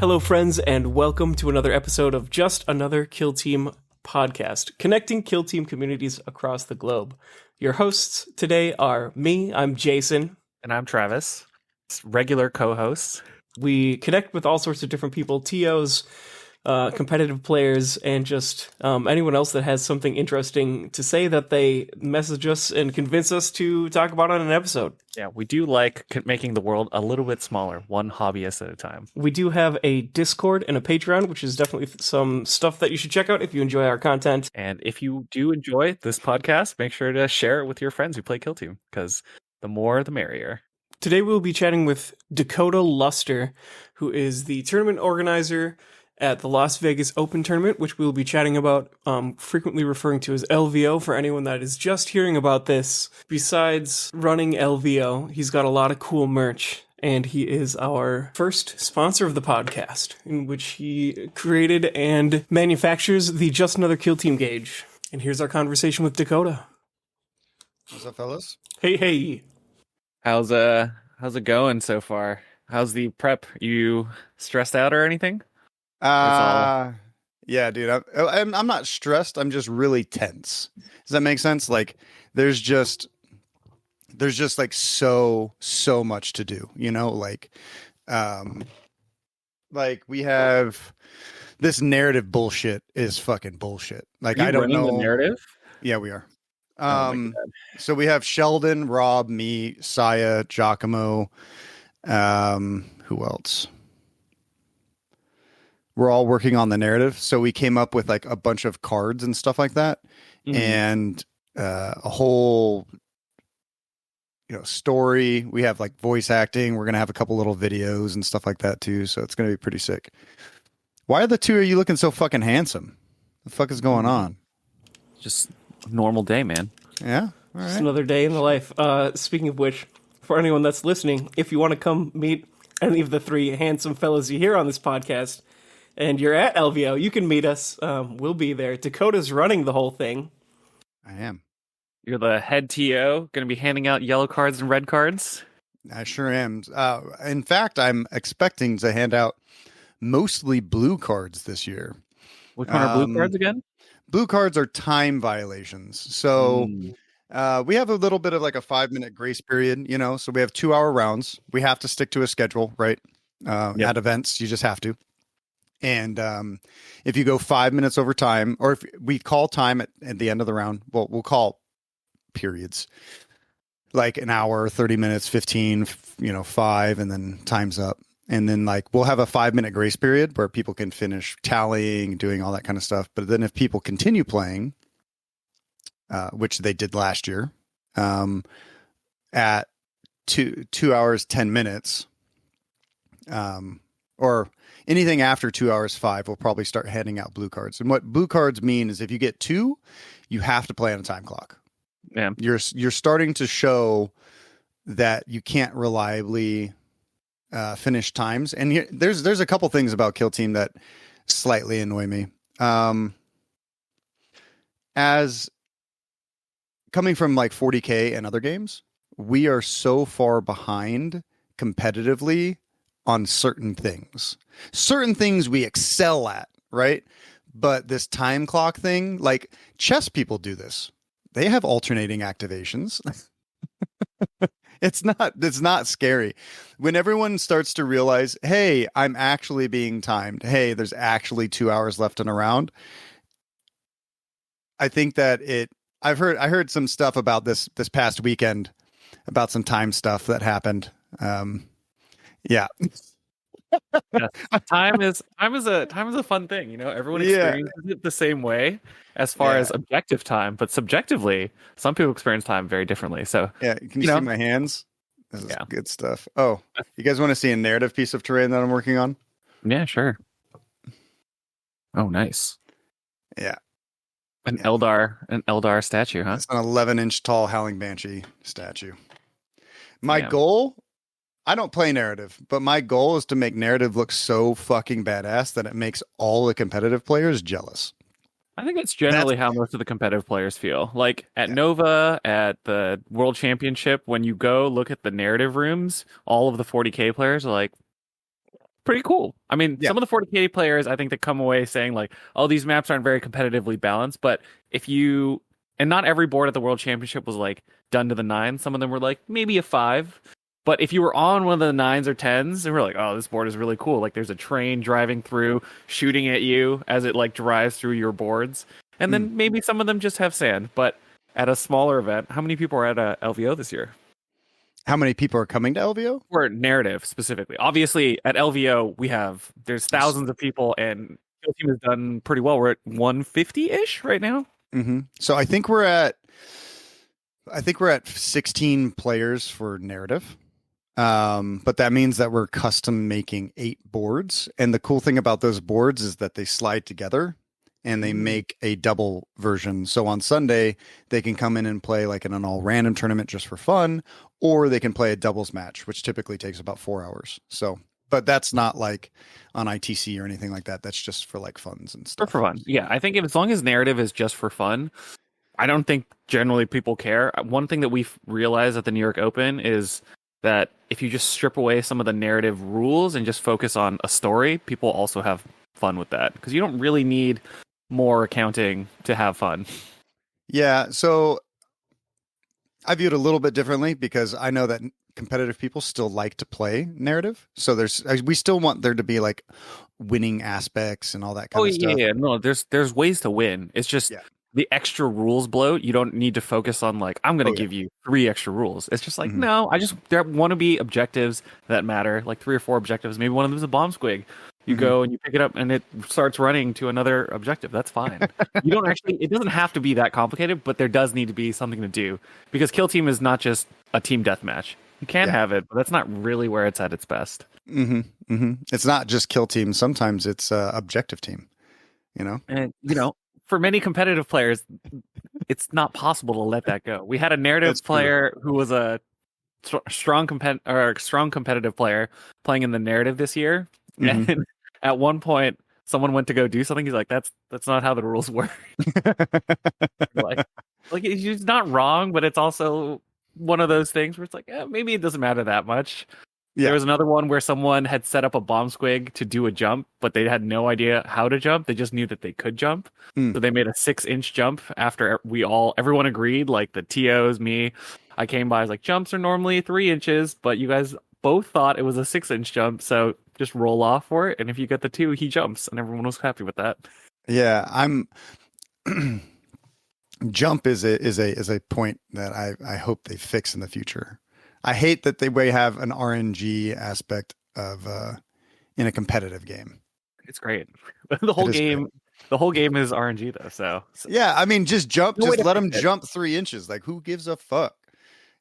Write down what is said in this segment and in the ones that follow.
Hello, friends, and welcome to another episode of Just Another Killteam podcast, connecting Killteam communities across the globe. Your hosts today are me, I'm Jason. And I'm Travis, regular co-host. We connect with all sorts of different people, TOs, competitive players, and just anyone else that has something interesting to say that they message us and convince us to talk about on an episode. Yeah, we do like making the world a little bit smaller, one hobbyist at a time. We do have a Discord and a Patreon, which is definitely some stuff that you should check out if you enjoy our content. And if you do enjoy this podcast, make sure to share it with your friends who play Killteam, because the more, the merrier. Today we'll be chatting with Dakotah Luster, who is the tournament organizer at the Las Vegas Open Tournament, which we'll be chatting about, frequently referring to as LVO for anyone that is just hearing about this. Besides running LVO, he's got a lot of cool merch, and he is our first sponsor of the podcast, in which he created and manufactures the Just Another Killteam gauge. And here's our conversation with Dakotah. What's up, fellas? Hey. How's it going so far? How's the prep? You stressed out or anything? Yeah, dude. I'm not stressed. I'm just really tense. Does that make sense? Like, there's just like so much to do. You know, like we have this narrative bullshit is fucking bullshit. Like, I don't know the narrative. Yeah, we are. So we have Sheldon, Rob, me, Saya, Giacomo. Who else? We're all working on the narrative. So we came up with like a bunch of cards and stuff like that. Mm-hmm. And a whole, story. We have like voice acting. We're going to have a couple little videos and stuff like that too. So it's going to be pretty sick. Why are the two of you looking so fucking handsome? The fuck is going on? Just normal day, man. Yeah. All right. Just another day in the life. Speaking of which, for anyone that's listening, if you want to come meet any of the three handsome fellas you hear on this podcast, and you're at LVO, you can meet us. We'll be there. Dakotah's running the whole thing. I am. You're the head TO, going to be handing out yellow cards and red cards? I sure am. In fact, I'm expecting to hand out mostly blue cards this year. Which one are blue cards again? Blue cards are time violations. So we have a little bit of like a 5-minute grace period, so we have 2-hour rounds. We have to stick to a schedule, right? At events, you just have to. And if you go 5 minutes over time, or if we call time at the end of the round, well, we'll call periods like an hour, 30 minutes, 15, 5, and then time's up. And then like we'll have a 5-minute grace period where people can finish tallying, doing all that kind of stuff. But then if people continue playing, which they did last year, at 2 hours, 10 minutes, or anything after 2 hours, 5, we'll probably start handing out blue cards. And what blue cards mean is if you get 2, you have to play on a time clock. Yeah. You're starting to show that you can't reliably finish times. And there's a couple things about Killteam that slightly annoy me. As coming from like 40K and other games, we are so far behind competitively on certain things. Certain things we excel at, right? But this time clock thing, like chess people do this. They have alternating activations. It's not scary. When everyone starts to realize, hey, I'm actually being timed. Hey, there's actually 2 hours left in a round. I think that I heard some stuff about this past weekend about some time stuff that happened. Yeah. Time is a fun thing, everyone experiences it the same way as far as objective time, but subjectively some people experience time very differently. So can you see my hands? This is good stuff. Oh, you guys want to see a narrative piece of terrain that I'm working on? Yeah, sure. Oh, nice. Yeah. An Eldar statue, huh? It's an 11-inch tall Howling Banshee statue. My goal, I don't play narrative, but my goal is to make narrative look so fucking badass that it makes all the competitive players jealous. I think it's generally how most of the competitive players feel. Like at Nova, at the World Championship, when you go look at the narrative rooms, all of the 40K players are like, pretty cool. I mean, Yeah. some of the 40K players, I think, that come away saying like, "Oh, these maps aren't very competitively balanced." But and not every board at the World Championship was like done to the nine. Some of them were like maybe a 5. But if you were on one of the 9s or 10s, and we're like, "Oh, this board is really cool." Like, there's a train driving through, shooting at you as it like drives through your boards, and then maybe some of them just have sand. But at a smaller event, how many people are at a LVO this year? How many people are coming to LVO? Or narrative specifically. Obviously, at LVO, there's thousands of people, and Killteam has done pretty well. We're at 150-ish right now. Mm-hmm. So I think we're at 16 players for narrative. But that means that we're custom making 8 boards. And the cool thing about those boards is that they slide together and they make a double version. So on Sunday, they can come in and play like in an all random tournament just for fun, or they can play a doubles match, which typically takes about 4 hours. So, but that's not like on ITC or anything like that. That's just for like funds and stuff. For fun. Yeah, I think as long as narrative is just for fun, I don't think generally people care. One thing that we've realized at the New York Open is that if you just strip away some of the narrative rules and just focus on a story, people also have fun with that. Because you don't really need more accounting to have fun. Yeah, so I view it a little bit differently because I know that competitive people still like to play narrative. So we still want there to be like winning aspects and all that kind of stuff. Yeah. No, there's ways to win. It's just the extra rules bloat. You don't need to focus on like, I'm going to give you 3 extra rules. It's just like, no, there want to be objectives that matter, like 3 or 4 objectives. Maybe one of them is a bomb squig. You go and you pick it up and it starts running to another objective. That's fine. It doesn't have to be that complicated, but there does need to be something to do because Killteam is not just a team deathmatch. You can have it, but that's not really where it's at its best. It's not just Killteam. Sometimes it's objective team, And, for many competitive players, it's not possible to let that go. We had a narrative player who was a strong competitive player playing in the narrative this year. And at one point, someone went to go do something. He's like, "That's not how the rules work." like he's not wrong, but it's also one of those things where it's like, maybe it doesn't matter that much. Yeah. There was another one where someone had set up a bomb squig to do a jump, but they had no idea how to jump. They just knew that they could jump. So they made a 6-inch jump after everyone agreed, like the TOs, me. I came by, I was like, jumps are normally 3 inches, but you guys both thought it was a 6-inch jump, so just roll off for it. And if you get the 2, he jumps, and everyone was happy with that. Yeah, jump is a point that I hope they fix in the future. I hate that they may have an RNG aspect of in a competitive game. It's great. The whole game is RNG though. So yeah, I mean, just jump. Just let them jump 3 inches. Like, who gives a fuck?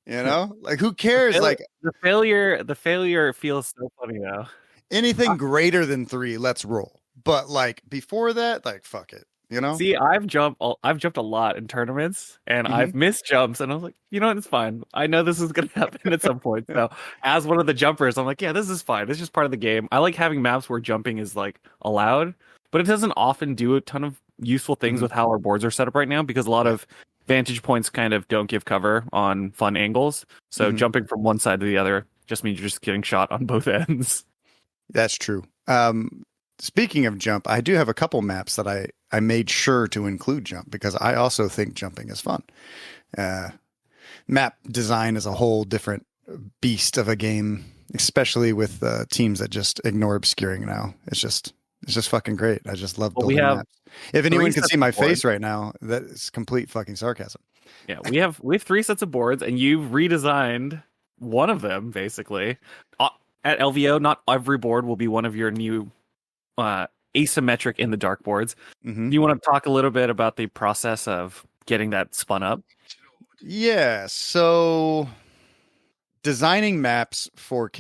Like, who cares? The failure feels so funny though. Anything greater than 3, let's roll. But like before that, like, fuck it. See, I've jumped a lot in tournaments, and I've missed jumps, and I was like, it's fine. I know this is going to happen at some point. So, as one of the jumpers, I'm like, yeah, this is fine. It's just part of the game. I like having maps where jumping is like allowed, but it doesn't often do a ton of useful things with how our boards are set up right now because a lot of vantage points kind of don't give cover on fun angles. So, jumping from one side to the other just means you're just getting shot on both ends. That's true. Speaking of jump, I do have a couple maps that I made sure to include jump because I also think jumping is fun. Map design is a whole different beast of a game, especially with teams that just ignore obscuring now. It's just fucking great. I just love building maps. If anyone can see my face right now, that is complete fucking sarcasm. Yeah, we have 3 sets of boards, and you've redesigned one of them basically. At LVO, not every board will be one of your new asymmetric in the dark boards. Do you want to talk a little bit about the process of getting that spun up? Yeah, so designing maps for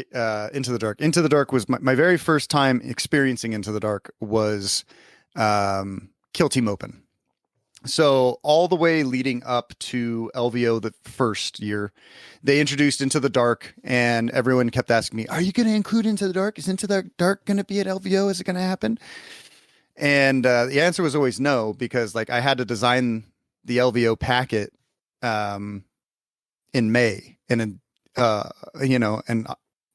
Into the Dark. Into the Dark was my very first time experiencing Into the Dark was Killteam Open. So all the way leading up to LVO the first year, they introduced Into the Dark, and everyone kept asking me, "Are you going to include Into the Dark? Is Into the Dark going to be at LVO? Is it going to happen?" And the answer was always no, because like I had to design the LVO packet in May, and and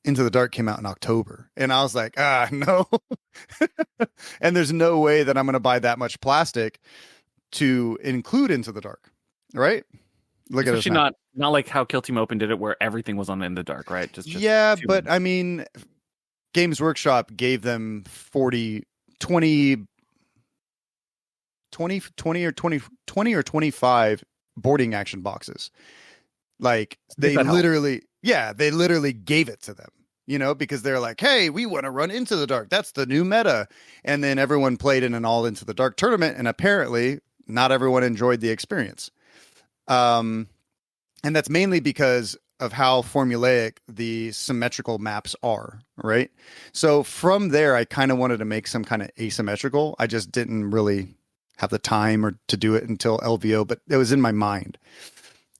Into the Dark came out in October, and I was like, no. And there's no way that I'm going to buy that much plastic to include Into the Dark, right? Look Especially at this. not like how Killteam Open did it, where everything was on In the Dark, right? Just yeah, two. But I mean, Games Workshop gave them 20 or 25 boarding action boxes. Like they literally gave it to them, you know, because they're like, hey, we want to run Into the Dark. That's the new meta. And then everyone played in an all Into the Dark tournament. And apparently not everyone enjoyed the experience. And that's mainly because of how formulaic the symmetrical maps are, right? So from there, I kind of wanted to make some kind of asymmetrical. I just didn't really have the time or to do it until LVO, but it was in my mind.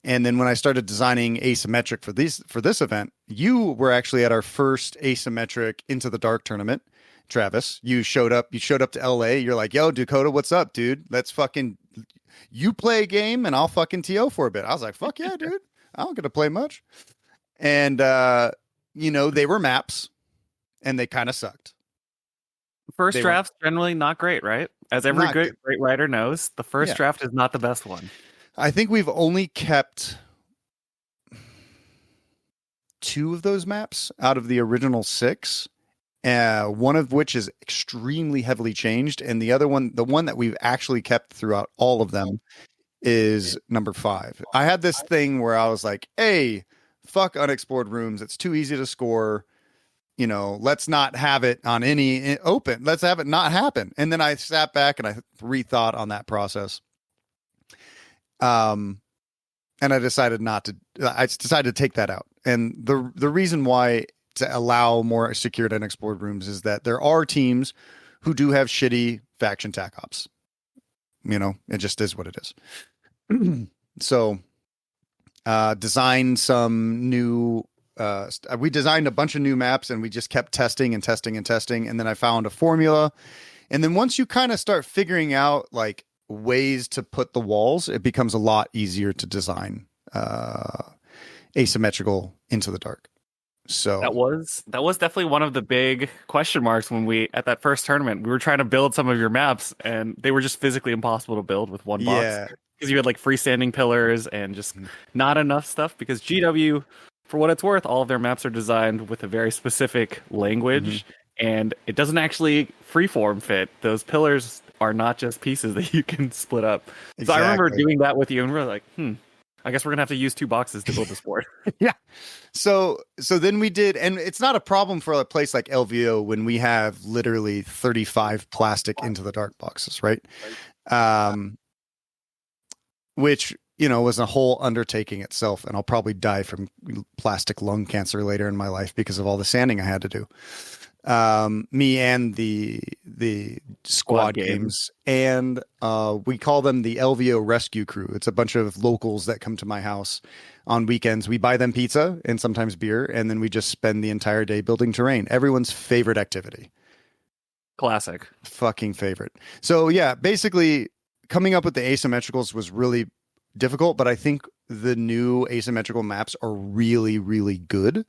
And then when I started designing asymmetric for this event, you were actually at our first asymmetric Into the Dark tournament. Travis, you showed up to LA. You're like, yo, Dakotah, what's up, dude? Let's fucking, you play a game and I'll fucking TO for a bit. I was like, fuck yeah, dude. I don't get to play much. And, you know, they were maps and they kind of sucked. First draft's generally not great, right? As every great writer knows, the first draft is not the best one. I think we've only kept 2 of those maps out of the original 6. One of which is extremely heavily changed. And the other one, the one that we've actually kept throughout all of them, is number 5. I had this thing where I was like, hey, fuck unexplored rooms. It's too easy to score. You know, let's not have it on any open. Let's have it not happen. And then I sat back and I rethought on that process. And I decided to take that out. And the reason why to allow more secured unexplored rooms is that there are teams who do have shitty faction tac ops. You know, it just is what it is. So, design some new, we designed a bunch of new maps and we just kept testing and testing and testing. And then I found a formula. And then once you kind of start figuring out like ways to put the walls, it becomes a lot easier to design, asymmetrical Into the Dark. So that was definitely one of the big question marks when we, at that first tournament, we were trying to build some of your maps and they were just physically impossible to build with one box because you had like freestanding pillars and just not enough stuff, because GW, for what it's worth, all of their maps are designed with a very specific language and it doesn't actually freeform fit. Those pillars are not just pieces that you can split up. Exactly. So I remember doing that with you and we were like, I guess we're going to have to use 2 boxes to build this board. Yeah. So then we did, and it's not a problem for a place like LVO when we have literally 35 plastic Into the Dark boxes, right? Which, you know, was a whole undertaking itself. And I'll probably die from plastic lung cancer later in my life because of all the sanding I had to do. Me and the squad games, and we call them the LVO rescue crew. It's a bunch of locals that come to my house on weekends. We buy them pizza and sometimes beer, and then we just spend the entire day building terrain. Everyone's favorite activity. Classic. Fucking favorite. So yeah, basically coming up with the asymmetricals was really difficult, but I think the new asymmetrical maps are really, really good.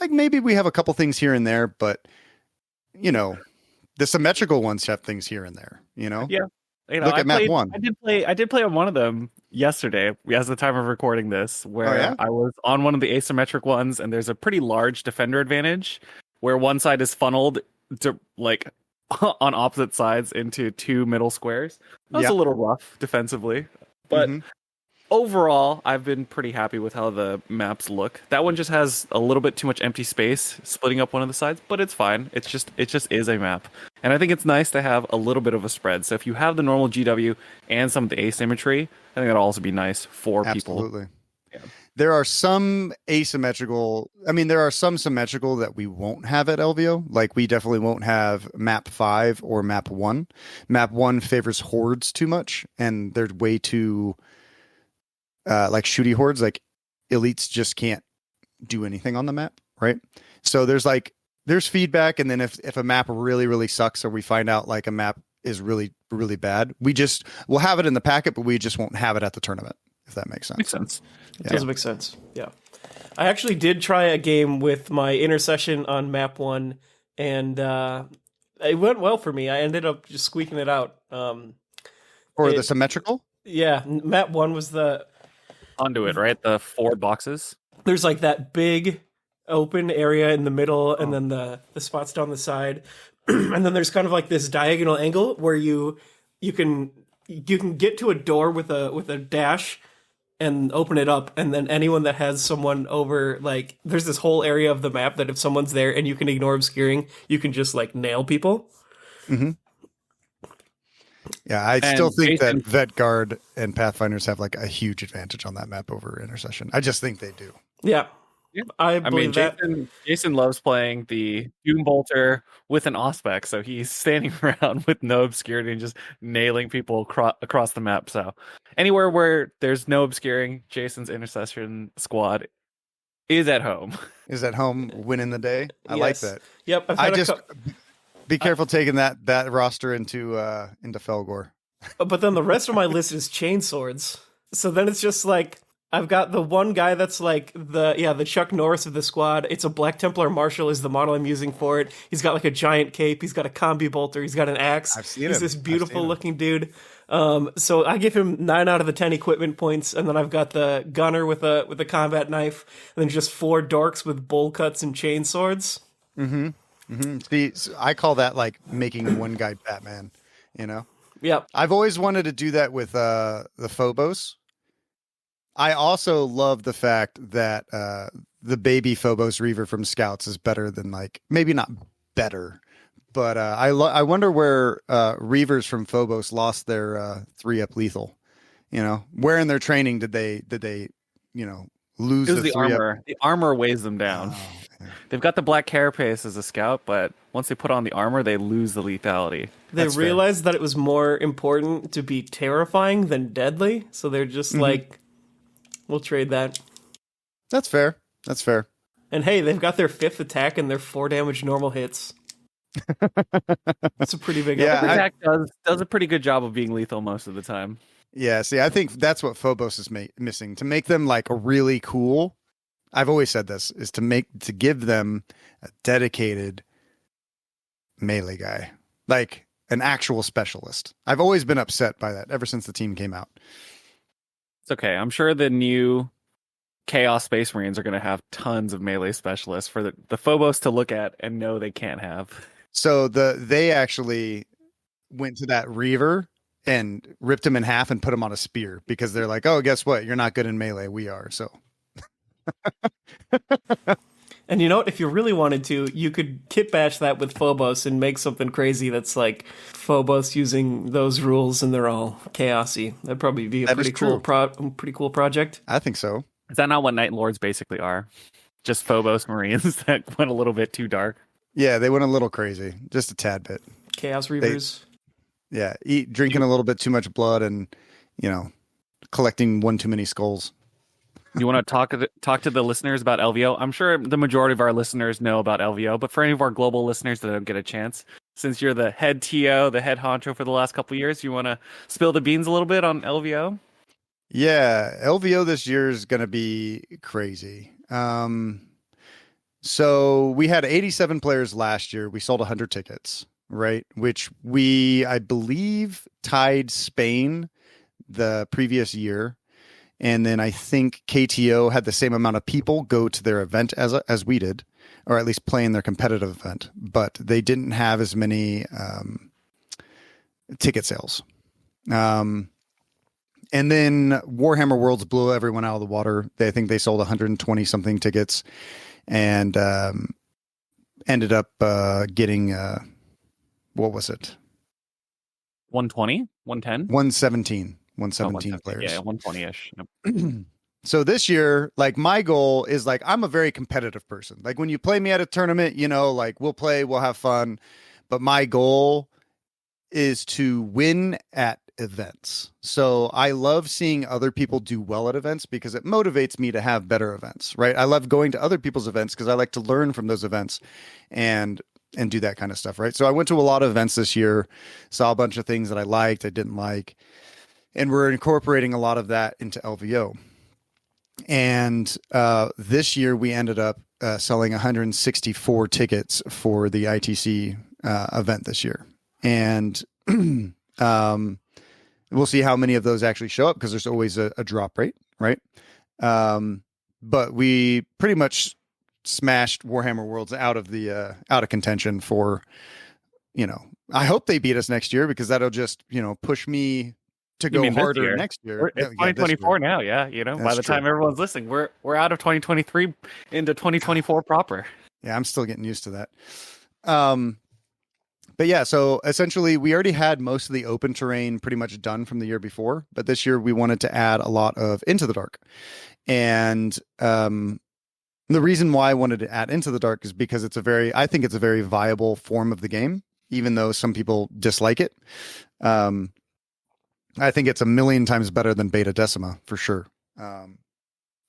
Like maybe we have a couple things here and there, but you know, the symmetrical ones have things here and there, you know? Yeah. You know, look at map 1. I did play on one of them yesterday, as the time of recording this, where I was on one of the asymmetric ones, and there's a pretty large defender advantage where one side is funneled to like on opposite sides into 2 middle squares. That was a little rough defensively, but overall, I've been pretty happy with how the maps look. That one just has a little bit too much empty space splitting up one of the sides, but it's fine. It just is a map. And I think it's nice to have a little bit of a spread. So if you have the normal GW and some of the asymmetry, I think that'll also be nice for people. Absolutely. Yeah. There are some asymmetrical, there are some symmetrical that we won't have at LVO. Like we definitely won't have map 5 or map 1. Map 1 favors hordes too much, and they're way too like shooty hordes. Like elites just can't do anything on the map, right? So there's feedback, and then if a map really, really sucks, or we find out like a map is really, really bad, we'll have it in the packet, but we just won't have it at the tournament, if that makes sense. Makes sense. It does make sense. Yeah. I actually did try a game with my intercession on map 1, and it went well for me. I ended up just squeaking it out. For the symmetrical? Yeah, map 1 was the... Conduit, right? The 4 boxes. There's like that big open area in the middle, and then the spots down the side. And then there's kind of like this diagonal angle where you can get to a door with a dash and open it up, and then anyone that has someone over, like, there's this whole area of the map that if someone's there and you can ignore obscuring, you can just like nail people. Mm-hmm. Yeah, I still think that Vet Guard and Pathfinders have like a huge advantage on that map over Intercession. I just think they do. Yeah. I mean, that. Jason loves playing the Doom Bolter with an Auspex, so he's standing around with no obscurity and just nailing people across the map. So anywhere where there's no obscuring, Jason's Intercession squad is at home. Is at home winning the day. I like that. Yep. Be careful taking that roster into Felgor. But then the rest of my list is chainswords. So then it's just like, I've got the one guy that's like the Chuck Norris of the squad. It's a Black Templar Marshal is the model I'm using for it. He's got like a giant cape. He's got a combi bolter. He's got an axe. I've seen him. He's this beautiful looking dude. So I give him 9 out of the 10 equipment points, and then I've got the gunner with a combat knife, and then just 4 dorks with bowl cuts and chain swords. Mm-hmm. Mm-hmm. See, so I call that like making one guy Batman. You know. Yep. I've always wanted to do that with the Phobos. I also love the fact that the baby Phobos Reaver from Scouts is better than, like, maybe not better, but I wonder where Reavers from Phobos lost their 3-up lethal. You know, where in their training did they lose the armor? The armor weighs them down. Oh, yeah. They've got the black carapace as a scout, but once they put on the armor, they lose the lethality. They realized that it was more important to be terrifying than deadly, so they're just like, we'll trade that. That's fair. That's fair. And hey, they've got their 5th attack and their 4 damage normal hits. That's a pretty big upgrade. Attack does a pretty good job of being lethal most of the time. Yeah, see, I think that's what Phobos is missing. To make them like really cool, I've always said this, is to give them a dedicated melee guy. Like an actual specialist. I've always been upset by that ever since the team came out. It's okay. I'm sure the new Chaos Space Marines are going to have tons of melee specialists for the Phobos to look at and know they can't have. So they actually went to that Reaver and ripped him in half and put him on a spear because they're like, oh, guess what? You're not good in melee. We are. So. And you know what? If you really wanted to, you could kit bash that with Phobos and make something crazy that's like Phobos using those rules and they're all chaosy. That'd probably be a pretty cool project. I think so. Is that not what Night Lords basically are? Just Phobos Marines that went a little bit too dark? Yeah, they went a little crazy. Just a tad bit. Chaos Reavers. Drinking a little bit too much blood and, collecting one too many skulls. You want to talk to the listeners about LVO? I'm sure the majority of our listeners know about LVO, but for any of our global listeners that don't get a chance, since you're the head TO, the head honcho for the last couple of years, you want to spill the beans a little bit on LVO? Yeah, LVO this year is going to be crazy. So we had 87 players last year. We sold 100 tickets, right? Which I believe, tied Spain the previous year. And then I think KTO had the same amount of people go to their event as we did, or at least play in their competitive event, but they didn't have as many ticket sales. And then Warhammer Worlds blew everyone out of the water. I think they sold 120 something tickets and ended up getting, what was it? 120? 110? 117. 117 players. Yeah, 120-ish. Yep. So this year, like, my goal is, like, I'm a very competitive person. Like, when you play me at a tournament, like, we'll play, we'll have fun. But my goal is to win at events. So I love seeing other people do well at events because it motivates me to have better events, right? I love going to other people's events because I like to learn from those events and do that kind of stuff, right? So I went to a lot of events this year, saw a bunch of things that I liked, I didn't like. And we're incorporating a lot of that into LVO. And this year we ended up selling 164 tickets for the ITC event this year. And we'll see how many of those actually show up because there's always a drop rate, right? But we pretty much smashed Warhammer Worlds out of contention for, I hope they beat us next year because that'll just, push me to go harder next year. It's 2024 now, yeah. By the time everyone's listening, we're out of 2023 into 2024 proper. Yeah, I'm still getting used to that. But yeah, so essentially we already had most of the open terrain pretty much done from the year before, but this year we wanted to add a lot of Into the Dark. And the reason why I wanted to add Into the Dark is because I think it's a very viable form of the game, even though some people dislike it. I think it's a million times better than Beta Decima for sure.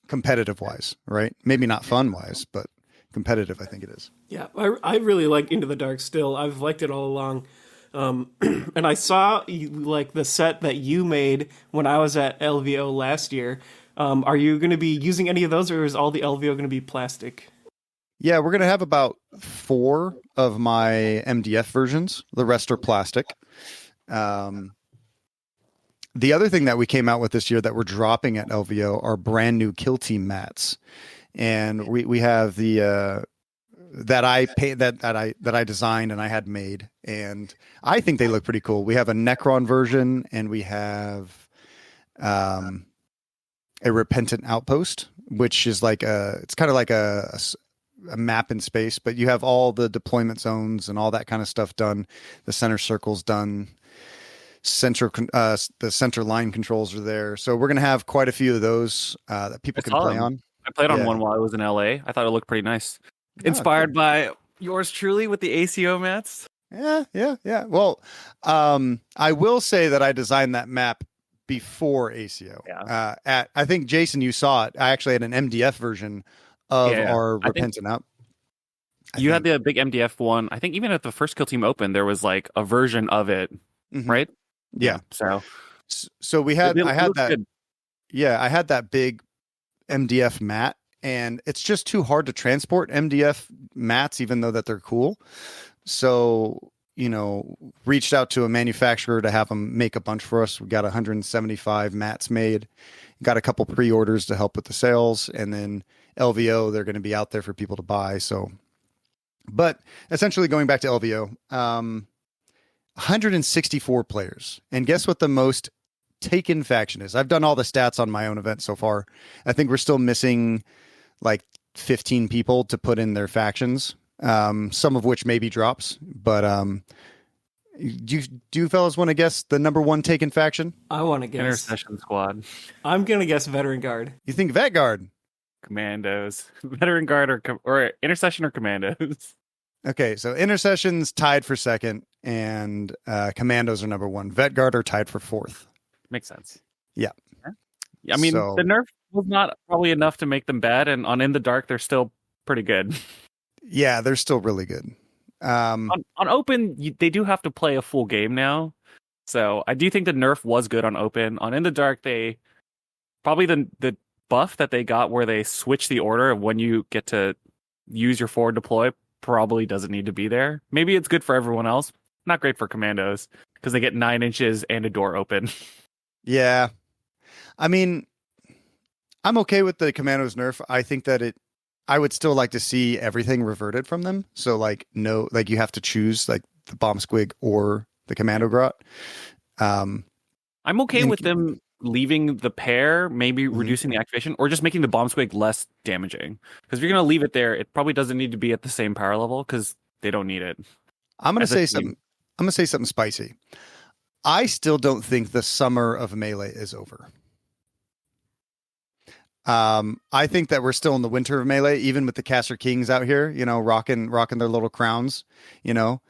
Competitive wise, right? Maybe not fun wise, but competitive, I think it is. Yeah, I really like Into the Dark still. I've liked it all along. And I saw like the set that you made when I was at LVO last year. Are you going to be using any of those, or is all the LVO going to be plastic? Yeah, we're going to have about 4 of my MDF versions. The rest are plastic. The other thing that we came out with this year that we're dropping at LVO are brand new Killteam mats. And we have the that I designed and I had made, and I think they look pretty cool. We have a Necron version, and we have a Repentant Outpost, which is it's kind of like a map in space, but you have all the deployment zones and all that kind of stuff done. The center circle's done. The center line controls are there, so we're gonna have quite a few of those that people can play on. I played on one while I was in LA. I thought it looked pretty nice. Inspired by yours truly with the ACO mats. Yeah. Well, I will say that I designed that map before ACO. Yeah. I think Jason, you saw it. I actually had an MDF version of our Repentant Out. You had the big MDF one. I think even at the first Kill Team Open, there was like a version of it, right? Yeah. So I had that. Good. Yeah, I had that big MDF mat, and it's just too hard to transport MDF mats, even though that they're cool. So, reached out to a manufacturer to have them make a bunch for us. We got 175 mats made, got a couple pre-orders to help with the sales, and then LVO, they're going to be out there for people to buy. So, but essentially going back to LVO, 164 players. And guess what the most taken faction is? I've done all the stats on my own event so far. I think we're still missing like 15 people to put in their factions, some of which may be drops. But do you fellas want to guess the number one taken faction? I want to guess Intercession Squad. I'm going to guess Veteran Guard. You think Vet Guard? Commandos. Veteran Guard or Intercession or Commandos? Okay, so Intercession's tied for second, and Commandos are number one. Vet Guard are tied for fourth. Makes sense. Yeah. I mean, the nerf was not probably enough to make them bad, and on In the Dark, they're still pretty good. Yeah, they're still really good. On Open, they do have to play a full game now, so I do think the nerf was good on Open. On In the Dark, they probably the buff that they got where they switch the order of when you get to use your forward deploy probably doesn't need to be there. Maybe it's good for everyone else. Not great for Commandos because they get 9 inches and a door open. Yeah. I mean, I'm okay with the Commandos nerf. I think that I would still like to see everything reverted from them. So you have to choose like the Bomb Squig or the Commando Grot. I'm okay with them leaving the pair, maybe reducing the activation, or just making the Bomb Squig less damaging. Because if you're going to leave it there, it probably doesn't need to be at the same power level because they don't need it. I'm going to say something spicy. I still don't think the summer of Melee is over. I think that we're still in the winter of Melee, even with the Caster Kings out here, rocking their little crowns, I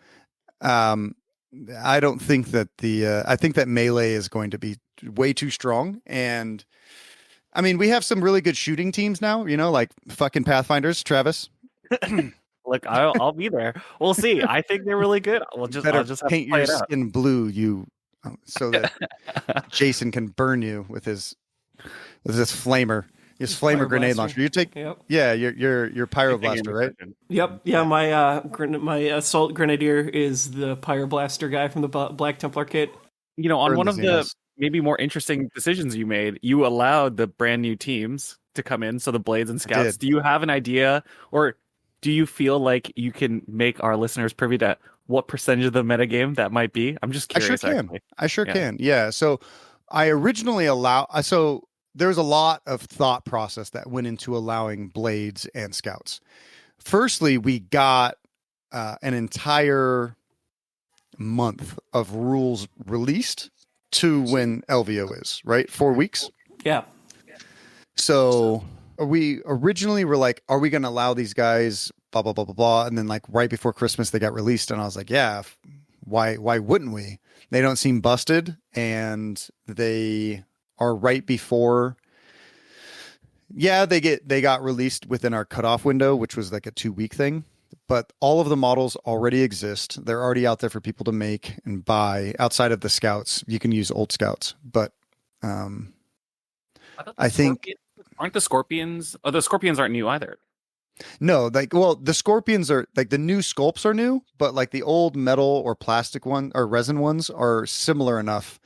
don't think that I think that Melee is going to be way too strong. And I mean, we have some really good shooting teams now, like fucking Pathfinders, Travis. Look, I'll be there. We'll see. I think they're really good. I'll just paint your skin blue, so that Jason can burn you with his flamer. It's flame or grenade launcher. You take Yep. yeah, your pyroblaster, right? Yep. Yeah. My assault grenadier is the pyroblaster guy from the Black Templar kit. You know, on Burn one the of the Xenos. maybe more interesting decisions you made, you allowed the brand new teams to come in, so the Blades and Scouts. did. Do you have an idea, or do you feel like you can make our listeners privy to what percentage of the metagame that might be? I'm just curious. I sure Yeah. can. Yeah. So I originally so there's a lot of thought process that went into allowing Blades and Scouts. Firstly, we got an entire month of rules released to when LVO is, right? 4 weeks. Yeah. So we originally were like, are we going to allow these guys blah, blah, blah, blah, blah. And then like right before Christmas, they got released. And I was like, yeah, why wouldn't we? They don't seem busted, and they are right before. Yeah, they got released within our cutoff window, which was like a 2-week thing. But all of the models already exist. They're already out there for people to make and buy. Outside of the Scouts, you can use old Scouts. But I think aren't the Scorpions? Oh, the Scorpions aren't new either. no, like, well, the Scorpions are like the new sculpts are new, but like the old metal or plastic one or resin ones are similar enough.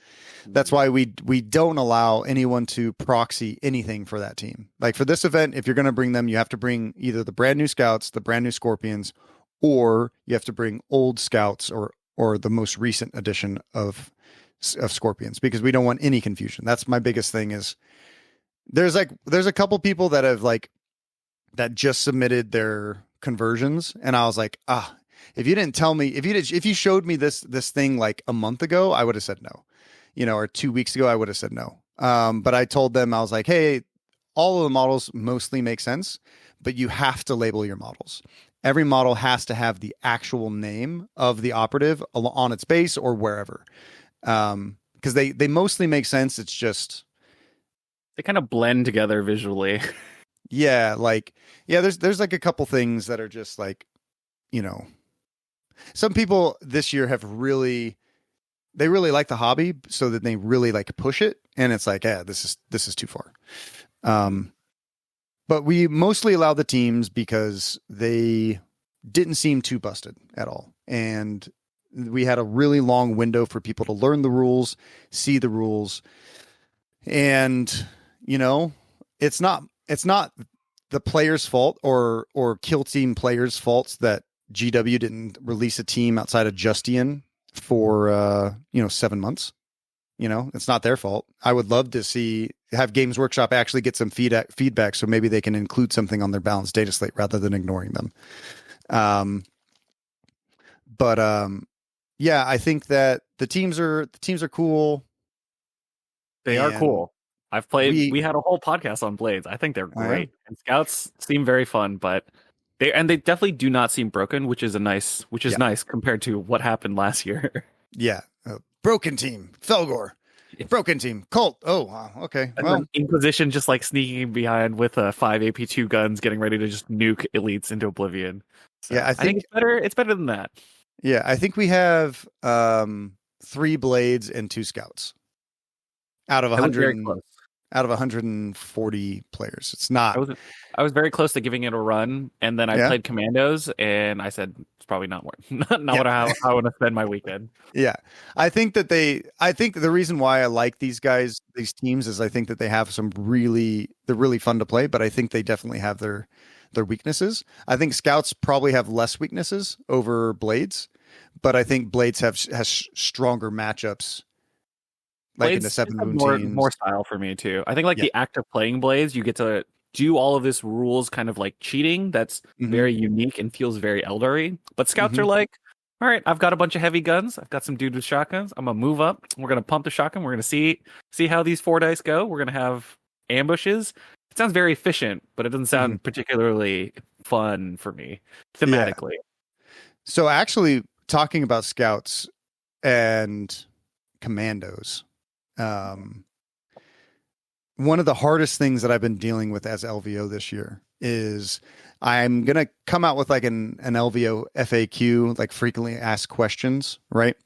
That's why we don't allow anyone to proxy anything for that team. Like for this event, if you're going to bring them, you have to bring either the brand new Scouts, the brand new Scorpions, or you have to bring old Scouts or the most recent edition of Scorpions, because we don't want any confusion. That's my biggest thing. Is there's a couple people that have that just submitted their conversions, and I was like, if you didn't tell me, if you showed me this thing like a month ago, I would have said no. Or 2 weeks ago, I would have said no. But I told them, I was like, hey, all of the models mostly make sense, but you have to label your models. Every model has to have the actual name of the operative on its base or wherever. Because they mostly make sense. It's just they kind of blend together visually. Yeah, there's like a couple things that are just like, some people this year have really like the hobby, so that they really like push it, and it's like, yeah, this is too far. But we mostly allow the teams because they didn't seem too busted at all, and we had a really long window for people to learn the rules, see the rules, and it's not the player's fault or Killteam players' faults that GW didn't release a team outside of Justian for 7 months. It's not their fault. I would love to have Games Workshop actually get some feedback, so maybe they can include something on their balanced data slate rather than ignoring them. Yeah, I think that the teams are cool. They are cool. I've played. We had a whole podcast on Blades. I think they're great. And Scouts seem very fun, but they definitely do not seem broken, which is nice compared to what happened last year. Yeah, broken team, Felgor, broken team, Cult. Oh, wow. Okay. And well, Inquisition just like sneaking behind with 5 AP2 guns, getting ready to just nuke elites into oblivion. So yeah, I think it's better. It's better than that. Yeah, I think we have 3 Blades and 2 Scouts out of 100. Out of 140 players. It's not. I was very close to giving it a run, and then I played Commandos, and I said it's probably not what I want to spend my weekend. Yeah, I think the reason why I like these teams, is I think that they have they're really fun to play, but I think they definitely have their weaknesses. I think Scouts probably have less weaknesses over Blades, but I think Blades has stronger matchups. Like in the 7 wound more style for me too. I think the act of playing Blades, you get to do all of this rules kind of like cheating. That's very unique and feels very eldery. But Scouts are like, all right, I've got a bunch of heavy guns. I've got some dudes with shotguns. I'm gonna move up. We're gonna pump the shotgun. We're gonna see how these 4 dice go. We're gonna have ambushes. It sounds very efficient, but it doesn't sound particularly fun for me thematically. Yeah. So actually, talking about Scouts and Commandos. One of the hardest things that I've been dealing with as LVO this year is I'm going to come out with like an LVO FAQ, like frequently asked questions, right?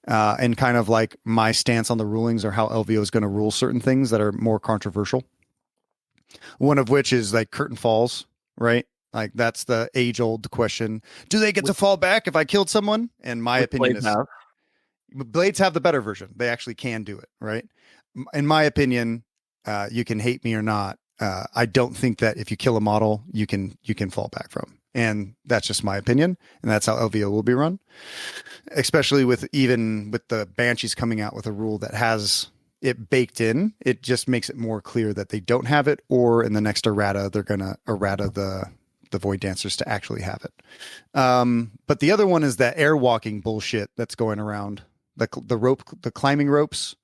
And kind of like my stance on the rulings or how LVO is going to rule certain things that are more controversial. One of which is like curtain falls, right? Like that's the age-old question. Do they get to fall back if I killed someone? And my opinion is Blades have the better version. They actually can do it, right? In my opinion, you can hate me or not. I don't think that if you kill a model, you can fall back from. And that's just my opinion. And that's how LVO will be run. Especially with the Banshees coming out with a rule that has it baked in, it just makes it more clear that they don't have it, or in the next errata, they're gonna errata the Void Dancers to actually have it. But the other one is that airwalking bullshit that's going around. The climbing ropes,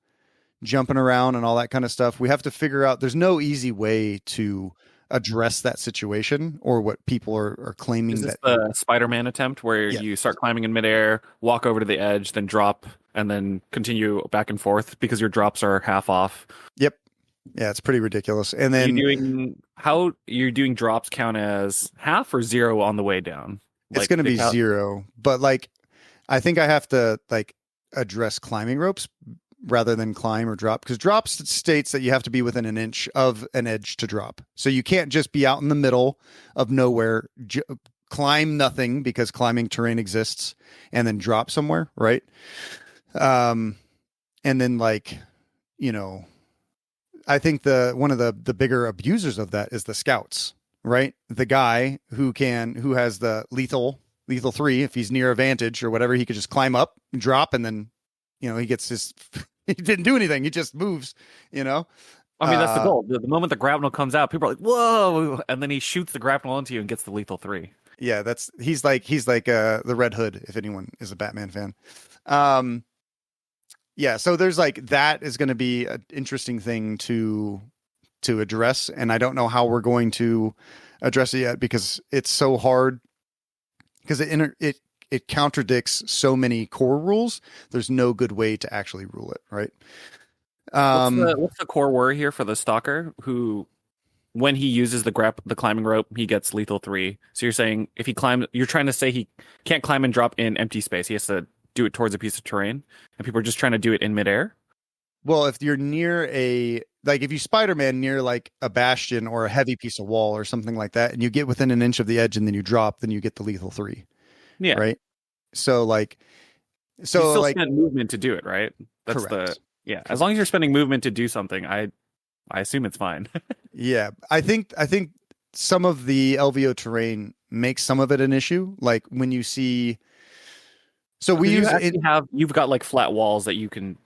jumping around and all that kind of stuff. We have to figure out, there's no easy way to address that situation, or what people are claiming. Is this the Spider-Man attempt where you start climbing in midair, walk over to the edge, then drop, and then continue back and forth because your drops are half off? Yep. Yeah, it's pretty ridiculous. And then you're doing drops count as half or zero on the way down? It's going to be zero, but like, I think I have to like address climbing ropes rather than climb or drop, because drop states that you have to be within an inch of an edge to drop. So you can't just be out in the middle of nowhere, climb nothing because climbing terrain exists, and then drop somewhere, right? And then like, I think one of the bigger abusers of that is the scouts, right? The guy who has the lethal 3, if he's near a vantage or whatever, he could just climb up, drop, and then, he gets he didn't do anything. He just moves, I mean, that's the goal. The moment the grapnel comes out, people are like, whoa. And then he shoots the grapnel into you and gets the lethal 3. Yeah. He's like the Red Hood, if anyone is a Batman fan. Yeah. So there's like, that is going to be an interesting thing to address. And I don't know how we're going to address it yet, because it's so hard, because it contradicts so many core rules. There's no good way to actually rule it, right? What's the core worry here for the stalker, who, when he uses the climbing rope, he gets lethal 3? So you're saying if he climbs, you're trying to say he can't climb and drop in empty space. He has to do it towards a piece of terrain, and people are just trying to do it in midair? Well, if you're near if you Spider-Man near like a bastion or a heavy piece of wall or something like that, and you get within an inch of the edge and then you drop, then you get the lethal 3. Yeah. Right. So like, you still spend movement to do it, right? That's correct. As long as you're spending movement to do something, I assume it's fine. Yeah. I think some of the LVO terrain makes some of it an issue. Like when you see, so you've got like flat walls that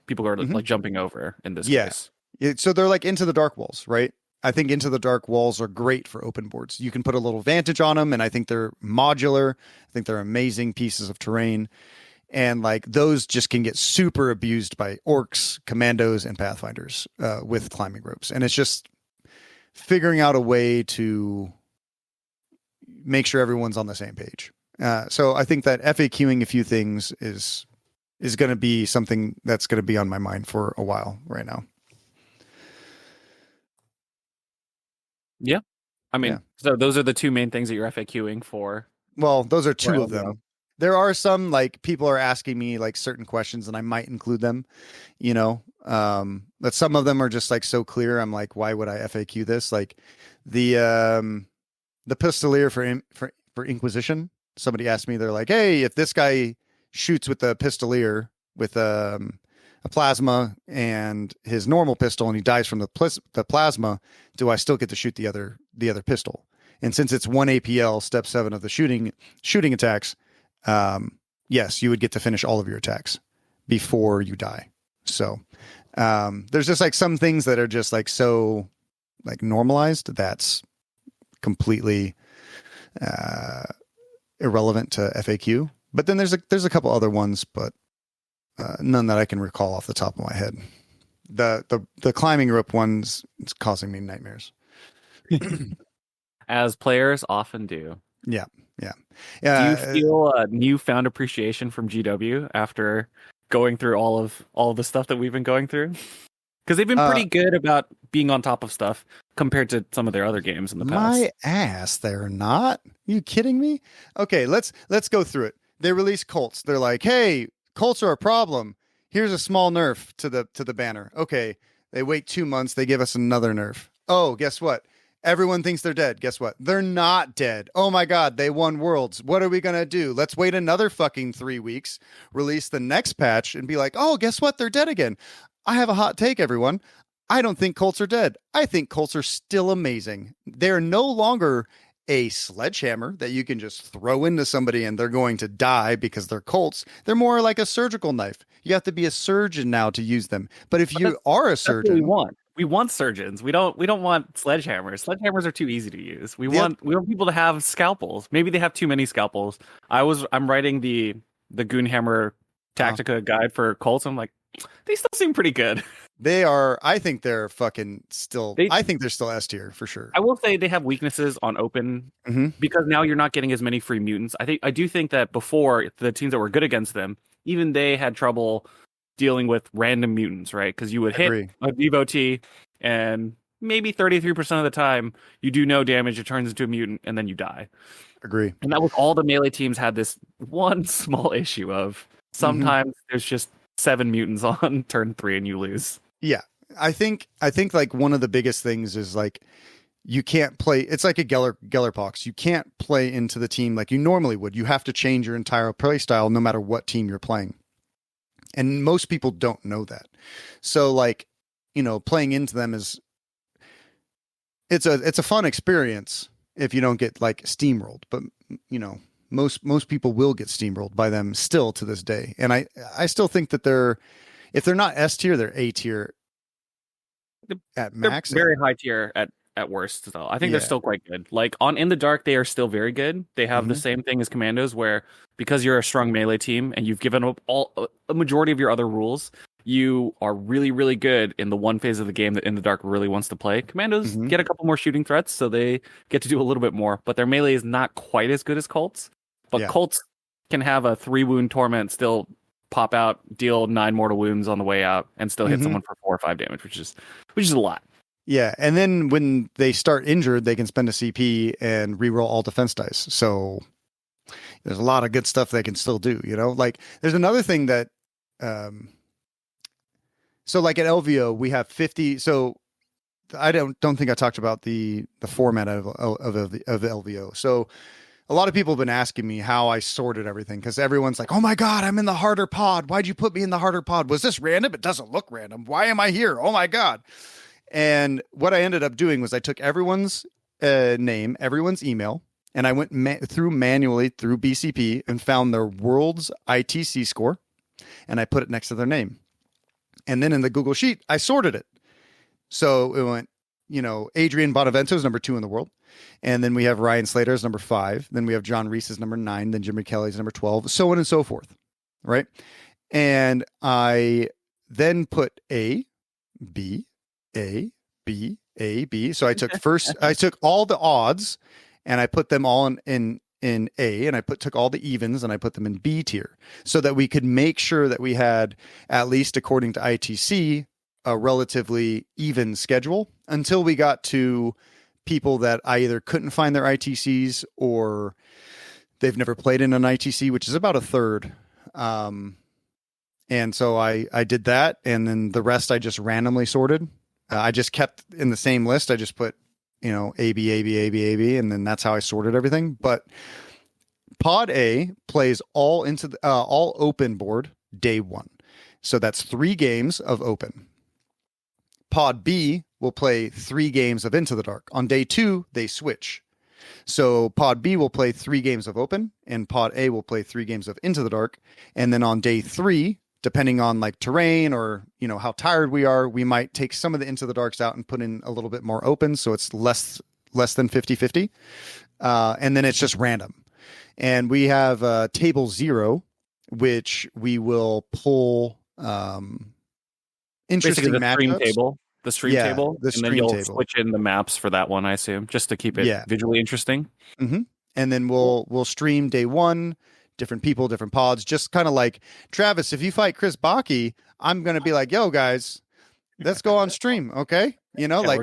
people are like jumping over in this case. So they're like Into the Dark walls, right? I think Into the Dark walls are great for open boards. You can put a little vantage on them, and I think they're modular. I think they're amazing pieces of terrain. And like those just can get super abused by orcs, commandos, and pathfinders with climbing ropes. And it's just figuring out a way to make sure everyone's on the same page. So I think that FAQing a few things is going to be something that's going to be on my mind for a while right now. Yeah. I mean, So those are the two main things that you're FAQing for. Well, those are two of them. There are some, like, people are asking me like certain questions, and I might include them, but some of them are just like so clear. I'm like, why would I FAQ this? Like the Pistolier for Inquisition. Somebody asked me, they're like, hey, if this guy shoots with the Pistolier with a plasma and his normal pistol, and he dies from the plasma, do I still get to shoot the other pistol? And since it's 1 APL, step 7 of the shooting attacks, yes, you would get to finish all of your attacks before you die. So there's just like some things that are just like so like normalized that's completely irrelevant to FAQ. But then there's a couple other ones, but none that I can recall off the top of my head. The climbing rope one's, it's causing me nightmares. As players often do. Yeah. Do you feel a newfound appreciation from GW after going through all of the stuff that we've been going through? Because they've been pretty good about being on top of stuff compared to some of their other games in the past. My ass, they're not. Are you kidding me? Okay, let's go through it. They release Colts. They're like, hey, Colts are a problem. Here's a small nerf to the banner. Okay, they wait 2 months. They give us another nerf. Oh, guess what? Everyone thinks they're dead. Guess what? They're not dead. Oh my God, they won Worlds. What are we going to do? Let's wait another fucking 3 weeks, release the next patch, and be like, oh, guess what? They're dead again. I have a hot take, everyone. I don't think Colts are dead. I think Colts are still amazing. They're no longer a sledgehammer that you can just throw into somebody and they're going to die because they're Colts. They're more like a surgical knife. You have to be a surgeon now to use them. But if you are a surgeon, we want surgeons. We don't want sledgehammers. Sledgehammers are too easy to use. We want people to have scalpels. Maybe they have too many scalpels. I'm writing the Goonhammer Tactica guide for Colts. I'm like, they still seem pretty good. They are. I think they're fucking still. I think they're still S tier for sure. I will say they have weaknesses on open because now you're not getting as many free mutants. I do think that before the teams that were good against them, even they had trouble dealing with random mutants, right? Because you would hit a devotee and maybe 33% of the time you do no damage, it turns into a mutant, and then you die. Agree. And that was all the melee teams had this one small issue of sometimes there's just 7 mutants on turn 3 and you lose. Yeah. I think like one of the biggest things is like you can't play. It's like a Gellerpox. You can't play into the team like you normally would. You have to change your entire play style no matter what team you're playing. And most people don't know that. So like, playing into them it's a fun experience if you don't get like steamrolled, but most people will get steamrolled by them still to this day. And I still think that if they're not S tier, they're A tier at max. They're very high tier at worst. So I think they're still quite good. Like on In the Dark, they are still very good. They have the same thing as Commandos, where because you're a strong melee team and you've given up a majority of your other rules, you are really, really good in the one phase of the game that In the Dark really wants to play. Commandos get a couple more shooting threats, so they get to do a little bit more, but their melee is not quite as good as Colts. But Colts can have a 3-wound torment, still pop out, deal 9 mortal wounds on the way out, and still hit someone for 4 or 5 damage, which is a lot. Yeah, and then when they start injured, they can spend a CP and reroll all defense dice. So there's a lot of good stuff they can still do. Like there's another thing that, so like at LVO we have 50. So I don't think I talked about the format of LVO. So a lot of people have been asking me how I sorted everything because everyone's like, oh my God, I'm in the harder pod. Why'd you put me in the harder pod? Was this random? It doesn't look random. Why am I here? Oh my God. And what I ended up doing was I took everyone's name, everyone's email, and I went manually through BCP and found their world's ITC score, and I put it next to their name. And then in the Google Sheet, I sorted it. So it went, Adrian Bonavento is number 2 in the world. And then we have Ryan Slater as number 5. Then we have John Reese as number 9. Then Jimmy Kelly's number 12, so on and so forth. Right. And I then put A, B, A, B, A, B. So I took all the odds and I put them all in A, and I took all the evens and I put them in B tier so that we could make sure that we had, at least according to ITC, a relatively even schedule until we got to people that I either couldn't find their ITCs or they've never played in an ITC, which is about a third. And so I did that. And then the rest I just randomly sorted. I just kept in the same list. I just put, A, B, A, B, A, B, A, B. And then that's how I sorted everything. But Pod A plays all open board day 1. So that's 3 games of open. Pod B will play 3 games of Into the Dark. On day 2, they switch. So Pod B will play 3 games of open, and Pod A will play 3 games of Into the Dark. And then on day 3, depending on like terrain or, how tired we are, we might take some of the Into the Darks out and put in a little bit more open. So it's less than 50-50. And then it's just random. And we have table 0, which we will pull interesting matchups. The stream table. And then you'll switch in the maps for that one, I assume, just to keep it visually interesting. Mm-hmm. And then we'll stream day 1, different people, different pods, just kind of like, Travis, if you fight Chris Baki, I'm going to be like, yo guys, let's go on stream. Okay. Like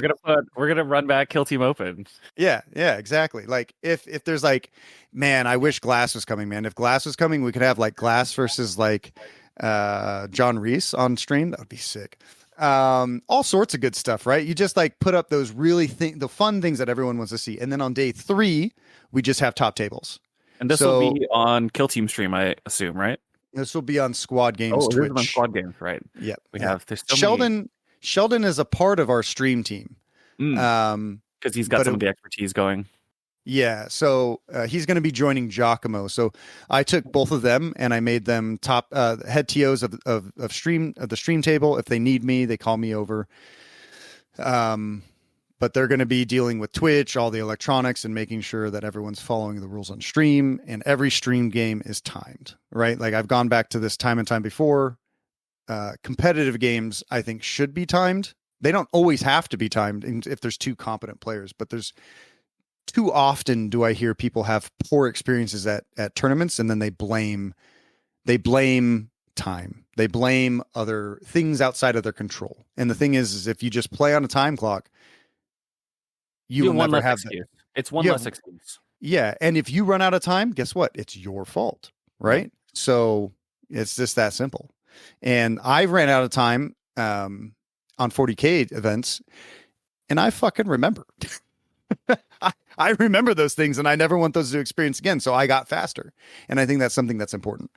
we're going to run back Killteam Open. Yeah, exactly. Like if there's like, man, I wish Glass was coming, man. If Glass was coming, we could have like Glass versus like John Reese on stream. That would be sick. All sorts of good stuff, right? You just like put up those the fun things that everyone wants to see. And then on day 3, we just have top tables. And this will be on Killteam stream, I assume, right? This will be on Squad Games Twitch. This is on Squad Games, right? Yeah. There's Sheldon is a part of our stream team. Because he's got some of the expertise going. Yeah, so he's going to be joining Giacomo. So I took both of them and I made them top head TOs of the stream table. If they need me, they call me over. But they're going to be dealing with Twitch, all the electronics, and making sure that everyone's following the rules on stream. And every stream game is timed, right? Like I've gone back to this time and time before. Competitive games, I think, should be timed. They don't always have to be timed if there's 2 competent players, but there's too often do I hear people have poor experiences at tournaments, and then they blame time. They blame other things outside of their control. And the thing is if you just play on a time clock, you will never have that. It's one less excuse. Yeah. And if you run out of time, guess what? It's your fault. Right. So it's just that simple. And I ran out of time on 40K events, and I fucking remember. I remember those things, and I never want those to experience again. So I got faster. And I think that's something that's important.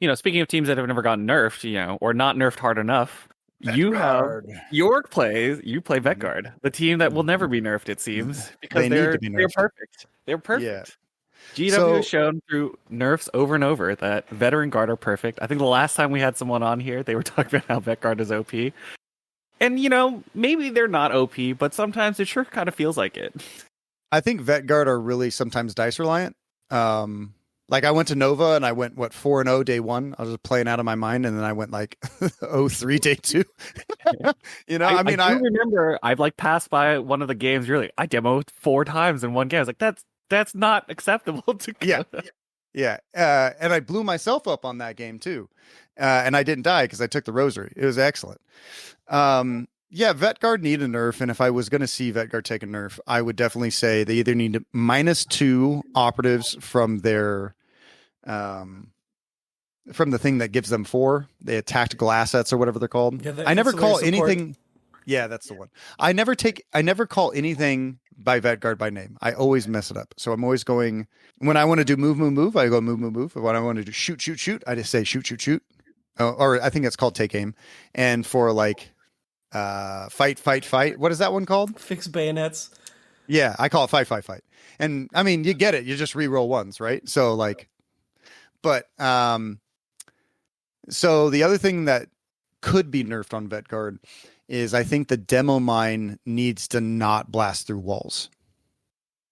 Yeah. Speaking of teams that have never gotten nerfed, or not nerfed hard enough, you play Vetguard, the team that will never be nerfed, it seems, because they're perfect. They're perfect. Yeah. GW has shown through nerfs over and over that veteran guard are perfect. I think the last time we had someone on here, they were talking about how Vetguard is OP. And, maybe they're not OP, but sometimes it sure kind of feels like it. I think Vetguard are really sometimes dice reliant. Like I went to Nova and I went, 4-0 day 1. I was just playing out of my mind. And then I went like 0-3 day 2. I remember I've passed by one of the games. Really, I demoed 4 times in one game. I was like, that's not acceptable to go. Yeah. And I blew myself up on that game too. And I didn't die because I took the rosary. It was excellent. Vetguard need a nerf. And if I was going to see Vetguard take a nerf, I would definitely say they either need -2 operatives from their, from the thing that gives them 4, the tactical assets or whatever they're called. Yeah, I never call anything. Yeah, that's the one. I never call anything by Vetguard by name. I always mess it up. So I'm always going, when I want to do move, I go move. When I want to do shoot, I just say shoot. Or I think it's called take aim. And for fight. What is that one called? Fix bayonets. Yeah, I call it fight. And I mean, you get it. You just re-roll ones, right? So so the other thing that could be nerfed on Vetguard is I think the demo mine needs to not blast through walls.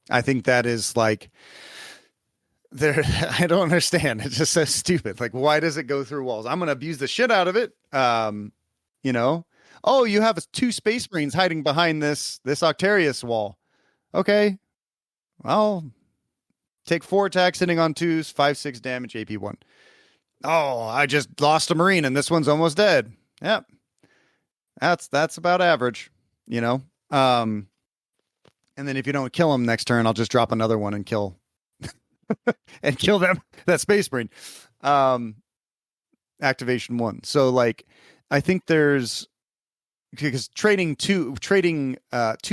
I think that is I don't understand. It's just so stupid. Why does it go through walls? I'm going to abuse the shit out of it. Oh, you have 2 Space Marines hiding behind this Octarius wall. Okay. Well, take 4 attacks hitting on 2s, 5-6 damage, AP 1. Oh, I just lost a Marine and this one's almost dead. Yep. That's about average, And then if you don't kill him next turn, I'll just drop another one and kill them. That Space Marine. Activation 1. So I think because trading two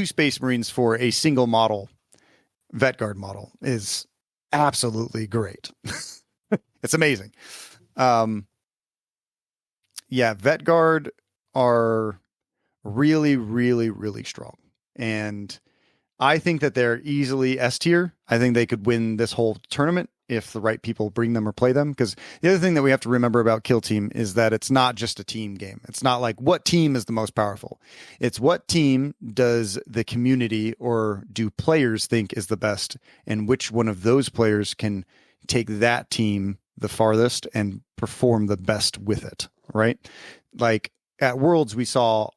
Space Marines for a single model Vetguard model is absolutely great. It's amazing. Vetguard are really, really, really strong. And I think that they're easily S tier. I think they could win this whole tournament if the right people bring them or play them. Because the other thing that we have to remember about Killteam is that it's not just a team game. It's not like what team is the most powerful. It's what team does the community or do players think is the best, and which one of those players can take that team the farthest and perform the best with it, right? At Worlds, we saw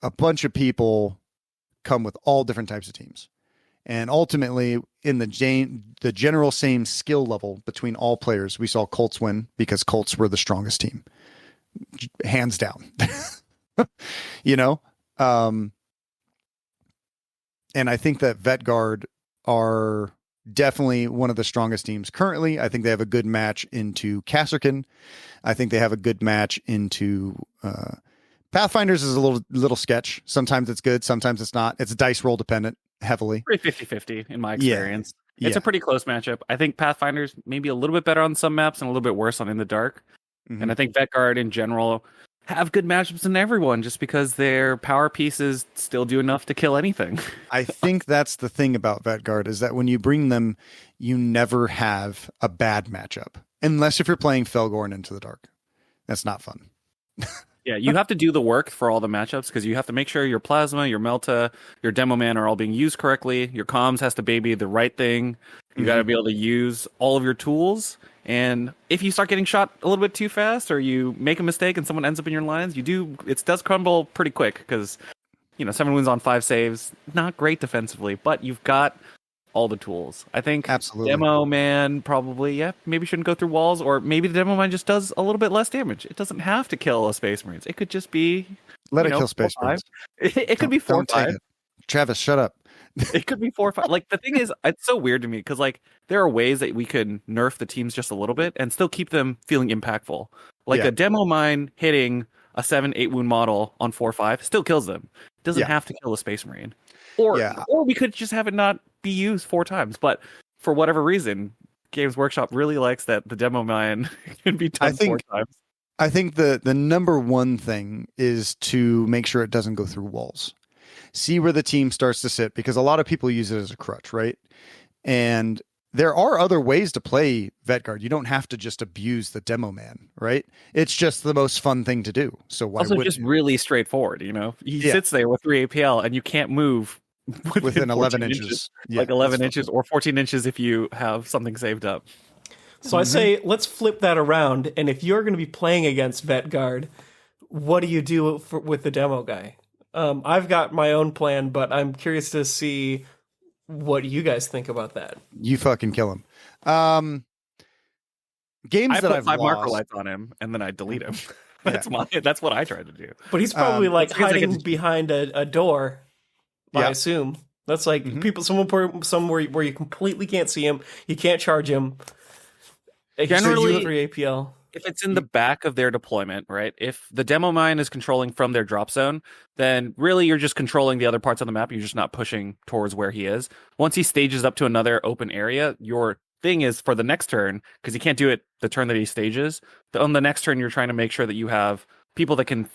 a bunch of people come with all different types of teams. And ultimately, in the general same skill level between all players, we saw Colts win because Colts were the strongest team, hands down. And I think that Vetguard are definitely one of the strongest teams currently. I think they have a good match into Kasserkin. I think they have a good match into Pathfinders is a little sketch. Sometimes it's good, sometimes it's not. It's dice roll dependent heavily. Pretty 50-50 in my experience. It's a pretty close matchup. I think Pathfinders maybe a little bit better on some maps and a little bit worse on In the Dark. Mhm. And I think Vetguard in general have good matchups in everyone just because their power pieces still do enough to kill anything. I think that's the thing about Vetguard is that when you bring them, you never have a bad matchup. Unless if you're playing Felgorn Into the Dark. That's not fun. Yeah, you have to do the work for all the matchups because you have to make sure your Plasma, your Melta, your Demo Man are all being used correctly. Your comms has to baby the right thing. You got to be able to use all of your tools. And if you start getting shot a little bit too fast or you make a mistake and someone ends up in your lines, it does crumble pretty quick because, 7 wins on 5 saves, not great defensively, but you've got all the tools. I think Absolutely. Demo Man probably, maybe shouldn't go through walls, or maybe the Demo Man just does a little bit less damage. It doesn't have to kill a Space Marines. It could just be Let it kill Space Marines. It could be 4 or 5. Travis, shut up. It could be 4 or 5. Like the thing is, it's so weird to me because there are ways that we could nerf the teams just a little bit and still keep them feeling impactful. Like a Demo Mine hitting a 7-8 wound model on 4-5 still kills them. It doesn't have to kill a Space Marine. Or we could just have it not be used 4 times. But for whatever reason, Games Workshop really likes that the Demo Mine can be done 4 times. I think the number one thing is to make sure it doesn't go through walls. See where the team starts to sit, because a lot of people use it as a crutch, right? And there are other ways to play Vetguard. You don't have to just abuse the Demo Man, right? It's just the most fun thing to do. So why also just really straightforward, He sits there with 3 APL and you can't move within 11 inches. Yeah, like 11 inches or 14 inches if you have something saved up. So I say, let's flip that around. And if you're going to be playing against Vetguard, what do you do with the demo guy? I've got my own plan, but I'm curious to see what you guys think about that. You fucking kill him. Games I that put I've 5 lost, marker lights on him and then I delete him. That's what I try to do. But he's probably hiding behind a door. I assume that's like people. Somewhere where you completely can't see him. You can't charge him. Generally, 3 APL. If it's in the back of their deployment, right? If the Demo Mine is controlling from their drop zone, then really you're just controlling the other parts of the map. You're just not pushing towards where he is. Once he stages up to another open area, your thing is for the next turn, because he can't do it the turn that he stages. On the next turn, you're trying to make sure that you have people that can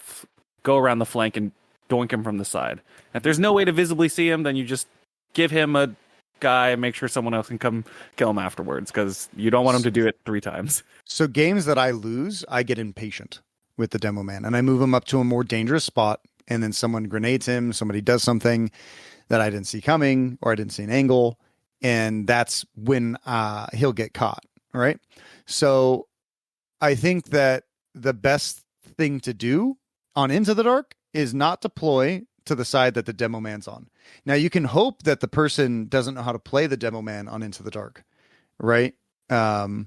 go around the flank and doink him from the side. If there's no way to visibly see him, then you just give him a guy and make sure someone else can come kill him afterwards, because you don't want him to do it 3 times. So games that I lose, I get impatient with the Demo Man and I move him up to a more dangerous spot, and then someone grenades him, somebody does something that I didn't see coming or I didn't see an angle, and that's when he'll get caught, right? So I think that the best thing to do on Into the Dark is not deploy to the side that the Demo Man's on. Now you can hope that the person doesn't know how to play the Demo Man on Into the Dark, right? And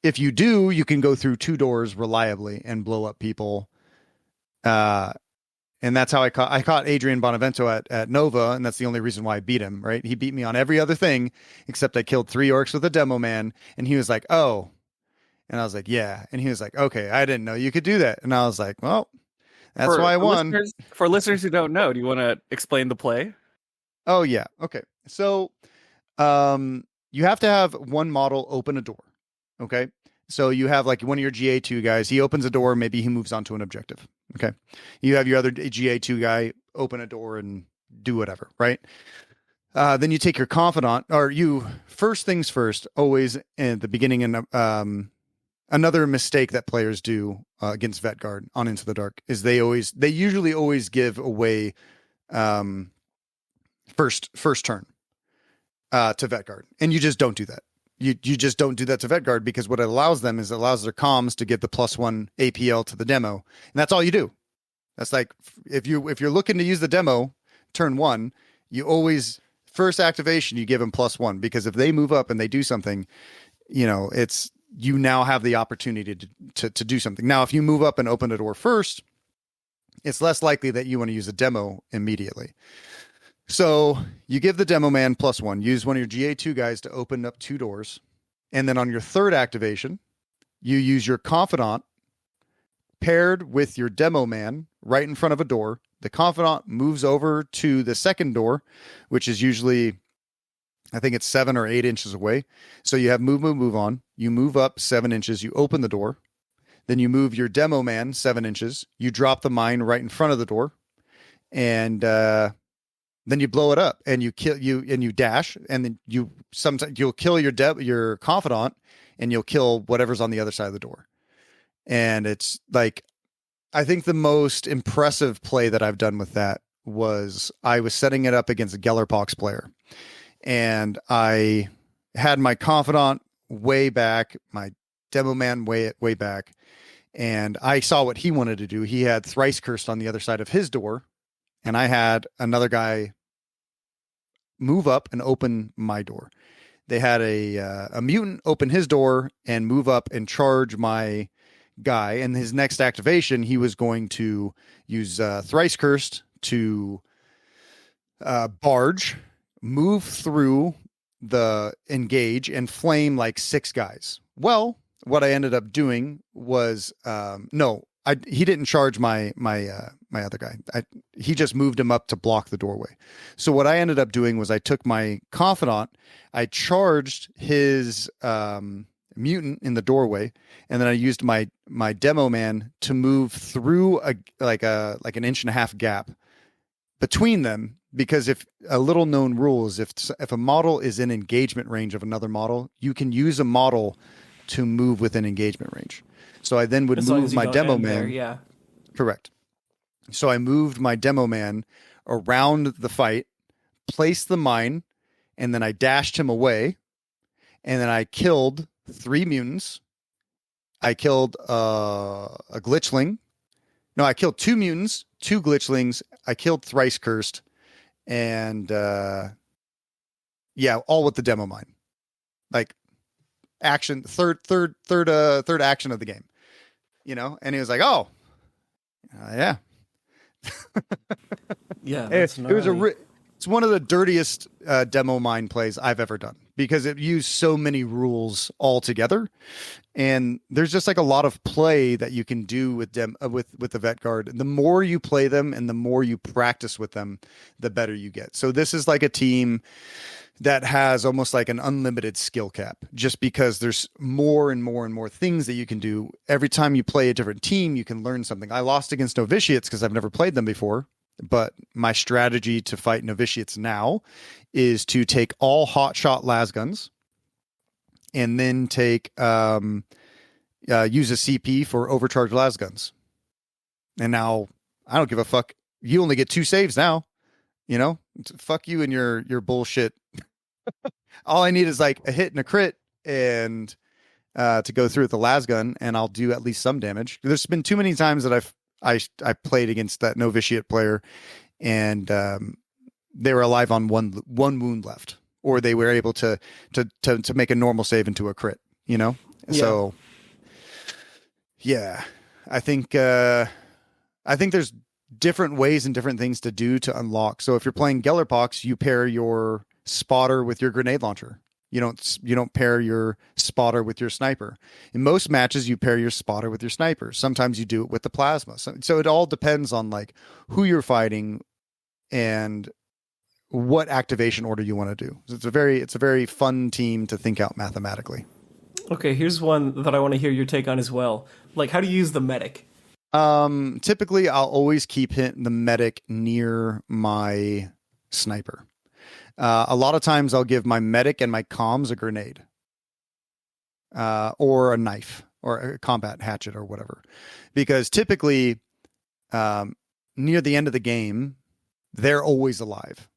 if you do, you can go through 2 doors reliably and blow up people. And that's how I caught Adrian Bonavento at Nova, and that's the only reason why I beat him, right? He beat me on every other thing except I killed 3 orcs with a Demo Man, and he was like, "Oh." And I was like, "Yeah." And he was like, "Okay, I didn't know you could do that." And I was like, "Well, that's why I won." For listeners who don't know, do you want to explain the play? Oh yeah. Okay. So, you have to have one model open a door. Okay. So you have like one of your GA2 guys, he opens a door, maybe he moves on to an objective. Okay. You have your other GA2 guy open a door and do whatever, right? Then you take your confidant, or you, first things first, always at the beginning, and another mistake that players do against Vetguard on Into the Dark is they usually always give away first turn to Vetguard, and you just don't do that. You just don't do that to Vetguard, because what it allows them is it allows their comms to get the +1 APL to the demo, and that's all you do. That's like if you're looking to use the demo turn 1, you always first activation you give them +1, because if they move up and they do something, it's you now have the opportunity to do something. Now, if you move up and open a door first, it's less likely that you want to use a demo immediately. So you give the demo man +1. Use one of your GA2 guys to open up 2 doors. And then on your third activation, you use your confidant paired with your demo man right in front of a door. The confidant moves over to the second door, which is usually, I think it's 7 or 8 inches away. So you have move on. You move up 7 inches. You open the door. Then you move your demo man 7 inches. You drop the mine right in front of the door. And then you blow it up and you dash. And then you'll kill your confidant and you'll kill whatever's on the other side of the door. And it's like, I think the most impressive play that I've done with that was I was setting it up against a Gellerpox player. And I had my confidant way back, my demo man way back. And I saw what he wanted to do. He had thrice cursed on the other side of his door. And I had another guy move up and open my door. They had a mutant open his door and move up and charge my guy. And his next activation, he was going to use thrice cursed to barge, move through the engage and flame like 6 guys. Well, what I ended up doing was he didn't charge my other guy. He just moved him up to block the doorway. So what I ended up doing was I took my confidant, I charged his mutant in the doorway, and then I used my demo man to move through like an inch and a half gap between them. Because if a little known rule is if a model is in engagement range of another model, you can use a model to move within engagement range. So I then would move my demo man. There, yeah. Correct. So I moved my demo man around the fight, placed the mine, and then I dashed him away. And then I killed 3 mutants. I killed a glitchling. No, I killed 2 mutants, 2 glitchlings. I killed thrice cursed. And all with the demo mine. Like action, third action of the game. And he was like, "Oh, yeah." Yeah, it's one of the dirtiest demo mine plays I've ever done because it used so many rules all together, and there's just like a lot of play that you can do with the vet guard. The more you play them and the more you practice with them, the better you get. So this is like a team that has almost like an unlimited skill cap, just because there's more and more and more things that you can do. Every time you play a different team, you can learn something. I lost against novitiates because I've never played them before, but my strategy to fight novitiates now is to take all hot shot lasguns and then take use a CP for overcharged lasguns. And now I don't give a fuck. You only get 2 saves now. Fuck you and your bullshit. All I need is like a hit and a crit and to go through with the lasgun, and I'll do at least some damage. There's been too many times that I played against that novitiate player, and they were alive on one wound left, or they were able to make a normal save into a crit. Yeah. So yeah, I think there's different ways and different things to do to unlock. So if you're playing Gellerpox, you pair your spotter with your grenade launcher. You don't pair your spotter with your sniper. In most matches, you pair your spotter with your sniper. Sometimes you do it with the plasma. So it all depends on like who you're fighting and what activation order you want to do. So it's a very fun team to think out mathematically. Okay, here's one that I want to hear your take on as well. Like, how do you use the medic? Typically I'll always keep the medic near my sniper. A lot of times I'll give my medic and my comms a grenade, or a knife or a combat hatchet or whatever, because typically, near the end of the game, they're always alive.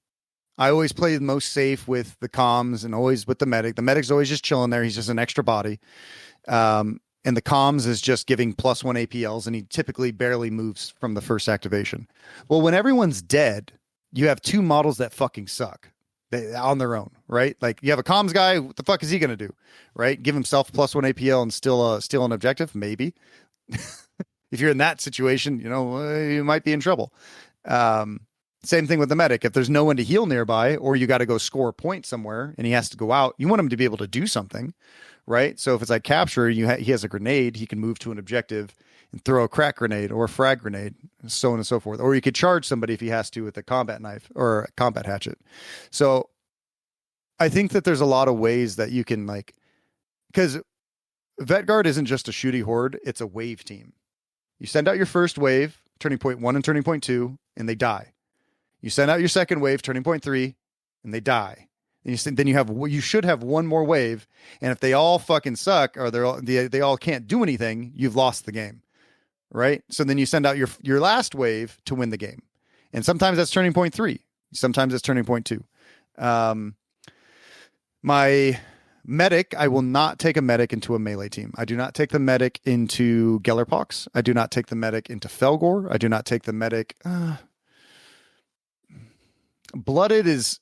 I always play the most safe with the comms and always with the medic. The medic's always just chilling there. He's just an extra body. And the comms is just giving +1 APLs, and he typically barely moves from the first activation. Well, when everyone's dead, you have 2 models that fucking suck. On their own, right? Like you have a comms guy, what the fuck is he going to do? Right? Give himself +1 APL and still an objective? Maybe. If you're in that situation, you might be in trouble. Same thing with the medic. If there's no one to heal nearby, or you got to go score a point somewhere and he has to go out, you want him to be able to do something, right? So if it's like capture, he has a grenade, he can move to an objective and throw a crack grenade or a frag grenade, so on and so forth. Or you could charge somebody if he has to with a combat knife or a combat hatchet. So I think that there's a lot of ways that you can like, because Vetguard isn't just a shooty horde, it's a wave team. You send out your first wave, turning point 1 and turning point 2, and they die. You send out your second wave, turning point 3, and they die. And then you should have one more wave, and if they all fucking suck or they all can't do anything, you've lost the game, right? So then you send out your last wave to win the game, and sometimes that's turning point 3, sometimes it's turning point 2. My medic, I will not take a medic into a melee team. I do not take the medic into Gellerpox. I do not take the medic into Felgor. I do not take the medic. Blooded is.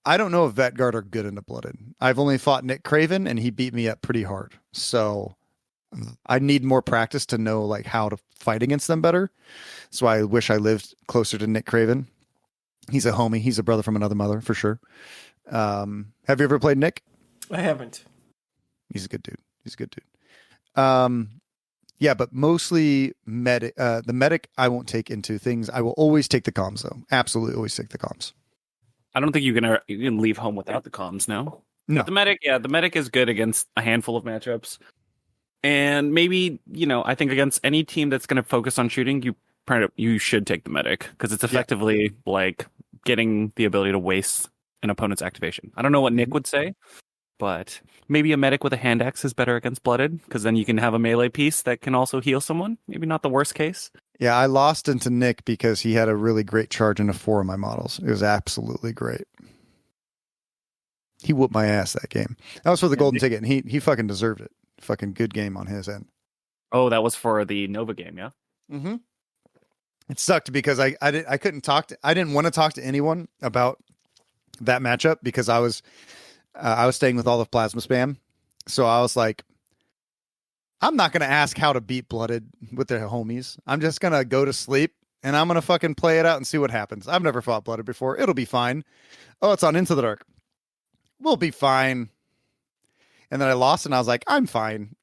I don't know if Vetguard are good into Blooded. I've only fought Nick Craven and he beat me up pretty hard. So I need more practice to know like how to fight against them better. So I wish I lived closer to Nick Craven. He's a homie. He's a brother from another mother for sure. Have you ever played Nick? I haven't. He's a good dude. Yeah, but mostly medic. The medic I won't take into things. I will always take the comms though. Absolutely, always take the comms. I don't think you can leave home without the comms. No. No. The medic is good against a handful of matchups, and maybe I think against any team that's going to focus on shooting, you should take the medic because it's effectively like getting the ability to waste an opponent's activation. I don't know what Nick would say, but maybe a medic with a hand axe is better against Blooded because then you can have a melee piece that can also heal someone. Maybe not the worst case. Yeah, I lost into Nick because he had a really great charge into 4 of my models. It was absolutely great. He whooped my ass that game. That was for the golden ticket, and he fucking deserved it. Fucking good game on his end. Oh, that was for the Nova game, yeah? Mm-hmm. It sucked because I couldn't I didn't want to talk to anyone about that matchup because I was staying with all the plasma spam. So I was like, I'm not going to ask how to beat Blooded with their homies. I'm just going to go to sleep and I'm going to fucking play it out and see what happens. I've never fought Blooded before. It'll be fine. Oh, it's on Into the Dark. We'll be fine. And then I lost and I was like, I'm fine.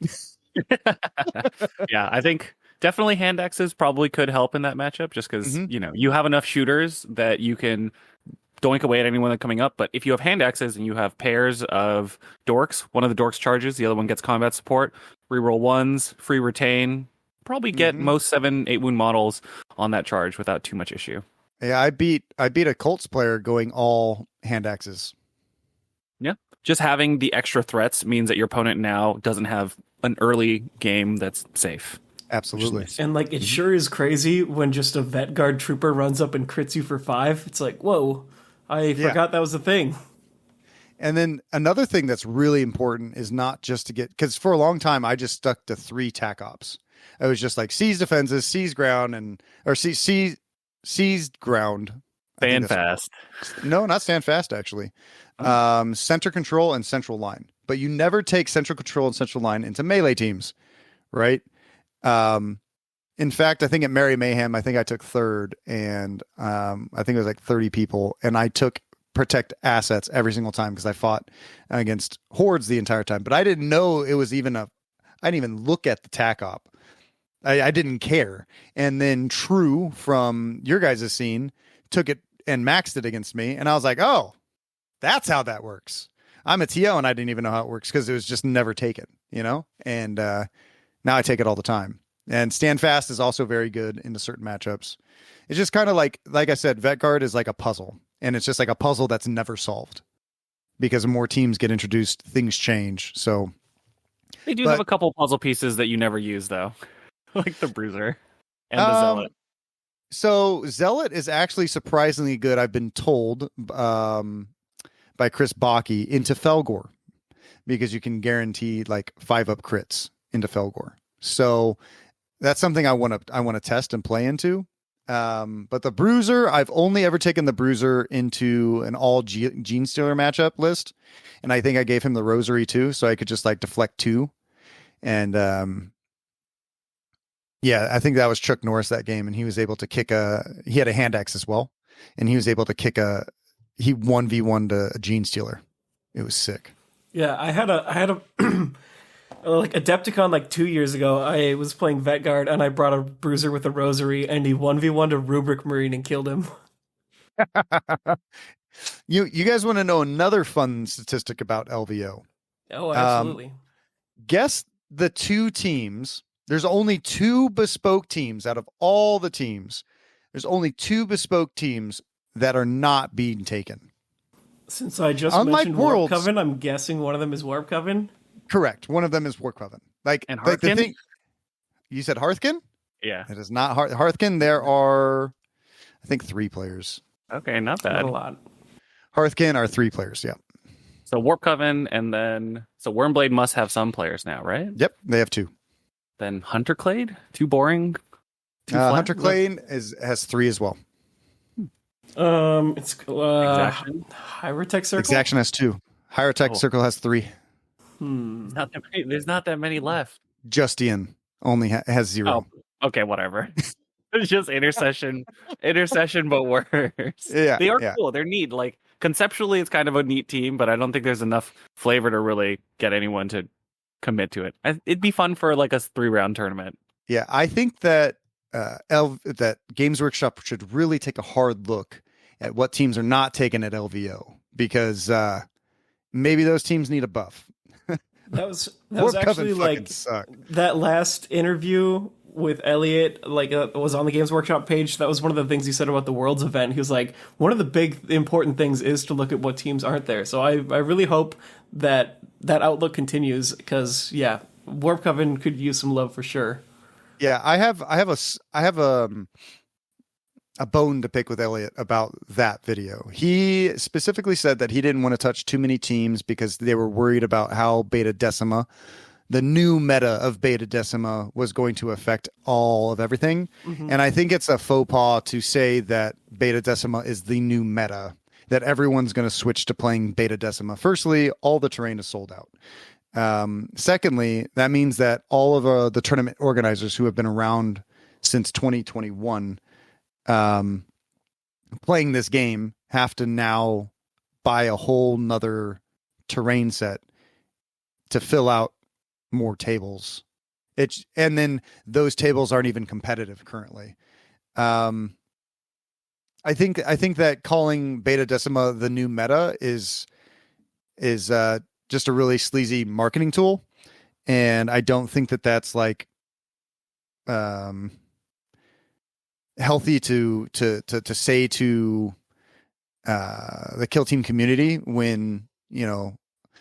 Yeah, I think definitely hand axes probably could help in that matchup just because, you have enough shooters that you can doink away at anyone that's coming up. But if you have hand axes and you have pairs of dorks, one of the dorks charges, the other one gets combat support, reroll ones, free retain, probably get most 7-8 wound models on that charge without too much issue. Yeah, I beat a Colts player going all hand axes. Yeah. Just having the extra threats means that your opponent now doesn't have an early game that's safe. Absolutely. Nice. And like it sure is crazy when just a Vetguard trooper runs up and crits you for 5. It's like, whoa, I forgot that was a thing. And then another thing that's really important is not just to get, because for a long time I just stuck to 3 tac ops. I was just like seize defenses, seize ground, seized ground. Stand fast. No, not stand fast actually. Center control and central line. But you never take central control and central line into melee teams, right? In fact, I think at Merry Mayhem, I think I took 3rd, and I think it was like 30 people, and I took protect assets every single time because I fought against hordes the entire time. But I didn't know it was even I didn't even look at the tac op. I didn't care. And then True from your guys' scene took it and maxed it against me, and I was like, oh, that's how that works. I'm a TO, and I didn't even know how it works because it was just never taken, And now I take it all the time. And stand fast is also very good into certain matchups. It's just kind of like I said, Vetguard is like a puzzle, and it's just like a puzzle that's never solved because more teams get introduced, things change. So they do have a couple puzzle pieces that you never use though, like the Bruiser and the Zealot. So Zealot is actually surprisingly good. I've been told by Chris Baki into Felgor because you can guarantee like 5-up crits into Felgor. So that's something I want to test and play into. But the Bruiser, I've only ever taken the Bruiser into an all Gene Stealer matchup list. And I think I gave him the Rosary too. So I could just like deflect 2. And Yeah, I think that was Chuck Norris that game, and he was able to kick he had a hand axe as well, and he was able to he 1v1 to a Gene Stealer. It was sick. Yeah, I had a like Adepticon like 2 years ago. I was playing Vetguard and I brought a bruiser with a rosary and he 1v1 to Rubric Marine and killed him. You guys want to know another fun statistic about LVO? Oh, absolutely. Guess the two teams. There's only two bespoke teams out of all the teams. There's only two bespoke teams that are not being taken. Since I just Unlike mentioned Worlds, Warp Coven, I'm guessing one of them is Warp Coven. Correct. One of them is Warp Coven. And like the Hearthkin? thing. You said Hearthkin? Yeah. It is not Hearthkin. There are, I think, 3 players. Okay, not Not bad. a lot. Hearthkin are 3 players. Yeah. So Warp Coven, and then Wormblade must have some players now, right? Yep. They have 2. Then Hunterclade, too boring. Too flat? Hunterclade has 3 as well. It's Exaction? Hyrotech Circle. Exaction has 2. Hyrotech Oh. Circle has 3. There's not that many left. Justian only has 0. Oh, okay, whatever. It's just intercession, but worse. Yeah, They are yeah. cool. They're neat. Like conceptually, it's kind of a neat team, but I don't think there's enough flavor to really get anyone to commit to it. It'd be fun for like a 3-round tournament. Yeah, I think that that Games Workshop should really take a hard look at what teams are not taken at LVO, because maybe those teams need a buff. That was Warp Coven actually fucking like suck. that last interview with Elliot, like was on the Games Workshop page. That was one of the things he said about the Worlds event. He was like, one of the big important things is to look at what teams aren't there. So I really hope that outlook continues, because yeah, Warp Coven could use some love for sure. Yeah, I have a bone to pick with Elliot about that video. He specifically said that he didn't want to touch too many teams because they were worried about how Beta Decima, the new meta of Beta Decima, was going to affect all of everything. Mm-hmm. And I think it's a faux pas to say that Beta Decima is the new meta, that everyone's going to switch to playing Beta Decima. Firstly, all the terrain is sold out. Secondly, that means that all of the tournament organizers who have been around since 2021 playing this game have to now buy a whole nother terrain set to fill out more tables. And then those tables aren't even competitive currently. I think that calling Beta Decima the new meta is just a really sleazy marketing tool, and I don't think that that's like healthy to say to the Killteam community, when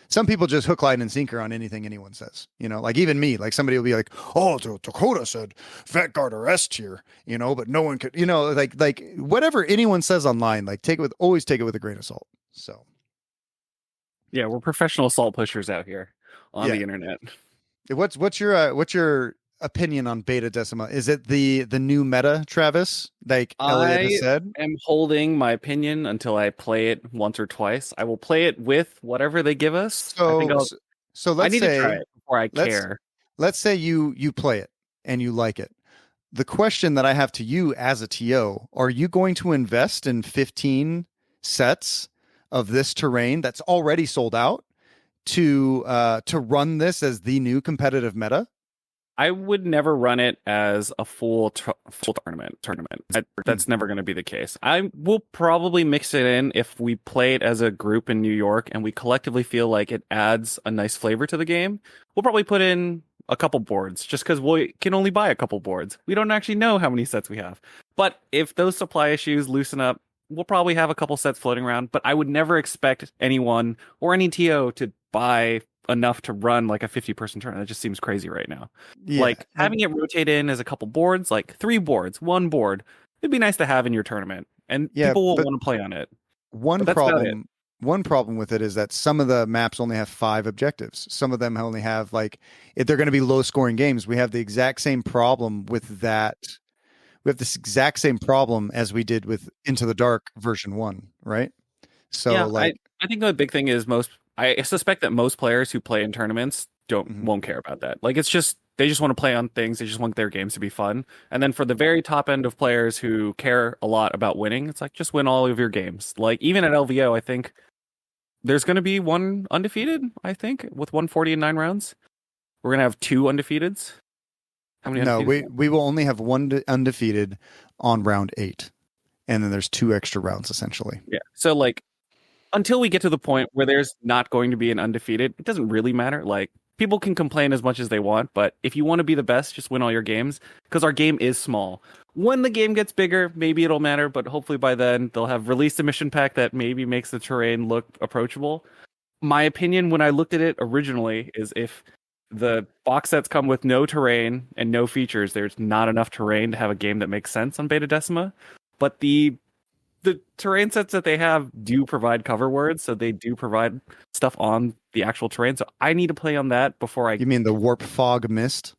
some people just hook, line, and sinker on anything anyone says. Like even me, like somebody will be like, "Oh, Dakotah said Vanguard are S tier," but no one could, like whatever anyone says online, like always take it with a grain of salt. So. Yeah, we're professional salt pushers out here on Yeah. the internet. What's your opinion on Beta Decima? Is it the new meta, Travis? Like Elliot has said? I'm holding my opinion until I play it once or twice. I will play it with whatever they give us. So I let's need say to try it before I care. let's say you play it and you like it. The question that I have to you as a TO, are you going to invest in 15 sets of this terrain that's already sold out to run this as the new competitive meta? I would never run it as a full tournament. That's never going to be the case. I will probably mix it in if we play it as a group in New York and we collectively feel like it adds a nice flavor to the game. We'll probably put in a couple boards just because we can only buy a couple boards. We don't actually know how many sets we have. But if those supply issues loosen up, we'll probably have a couple sets floating around. But I would never expect anyone or any TO to buy enough to run like a 50-person tournament. That just seems crazy right now. Yeah. Like having it rotate in as a couple boards, like 3 boards, 1 board, it'd be nice to have in your tournament, and people will want to play on it. One problem with it is that some of the maps only have 5 objectives. Some of them only have, like, if they're going to be low scoring games. We have the exact same problem with that. We have this exact same problem as we did with Into the Dark version 1, right? So yeah, I think the big thing is I suspect that most players who play in tournaments won't care about that. Like, it's just they just want to play on things. They just want their games to be fun. And then for the very top end of players who care a lot about winning, it's like just win all of your games. Like even at LVO, I think there's going to be one undefeated. I think with 140 in 9 rounds, we're going to have 2 undefeateds. How many? No, undefeated? we will only have one undefeated on round 8, and then there's 2 extra rounds essentially. Yeah. So like until we get to the point where there's not going to be an undefeated, it doesn't really matter. Like people can complain as much as they want, but if you want to be the best, just win all your games because our game is small. When the game gets bigger, maybe it'll matter, but hopefully by then they'll have released a mission pack that maybe makes the terrain look approachable. My opinion when I looked at it originally is if the box sets come with no terrain and no features, there's not enough terrain to have a game that makes sense on Beta Decima. But the terrain sets that they have do provide cover words, so they do provide stuff on the actual terrain. So I need to play on that before I. You mean the warp fog mist?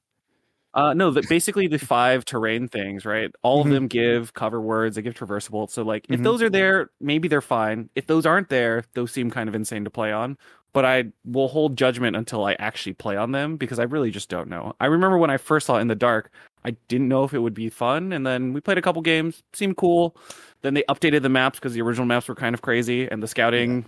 No, basically the 5 terrain things, right? All of them give cover words. They give traversable. So like, if those are there, maybe they're fine. If those aren't there, those seem kind of insane to play on. But I will hold judgment until I actually play on them because I really just don't know. I remember when I first saw In the Dark, I didn't know if it would be fun, and then we played a couple games, seemed cool. Then they updated the maps because the original maps were kind of crazy, and the scouting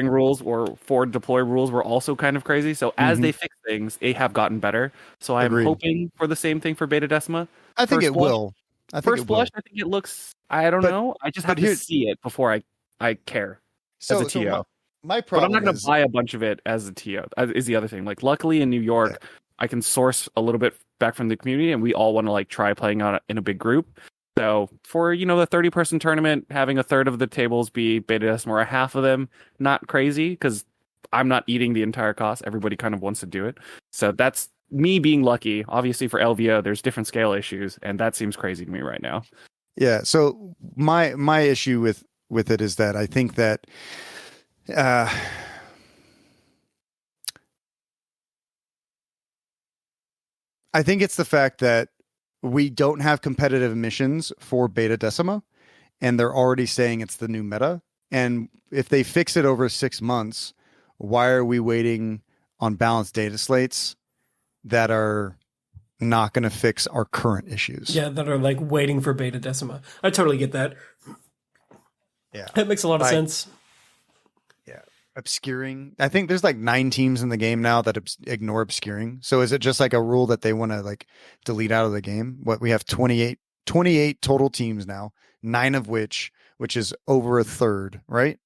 rules or forward deploy rules were also kind of crazy. So as they fix things, they have gotten better. So I'm hoping for the same thing for Beta Decima. I think it will. First blush, I think it looks. I don't know. I just have to see it before I care as a TO. My But problem I'm not going to buy a bunch of it as a TO. Is the other thing. Like, luckily in New York, I can source a little bit back from the community, and we all want to like try playing on it in a big group. So for the 30-person tournament, having a third of the tables be Beta Decima or a half of them, not crazy because I'm not eating the entire cost. Everybody kind of wants to do it. So that's me being lucky. Obviously for LVO, there's different scale issues, and that seems crazy to me right now. Yeah. So my issue with it is that I think that I think it's the fact that we don't have competitive missions for Beta Decima, and they're already saying it's the new meta. And if they fix it over 6 months, why are we waiting on balanced data slates that are not going to fix our current issues? Yeah, that are like waiting for Beta Decima. I totally get that. Yeah. That makes a lot of sense. Yeah. Obscuring. I think there's like 9 teams in the game now that ignore obscuring. So is it just like a rule that they want to like delete out of the game? What we have 28 total teams now, 9 of which is over a third, right?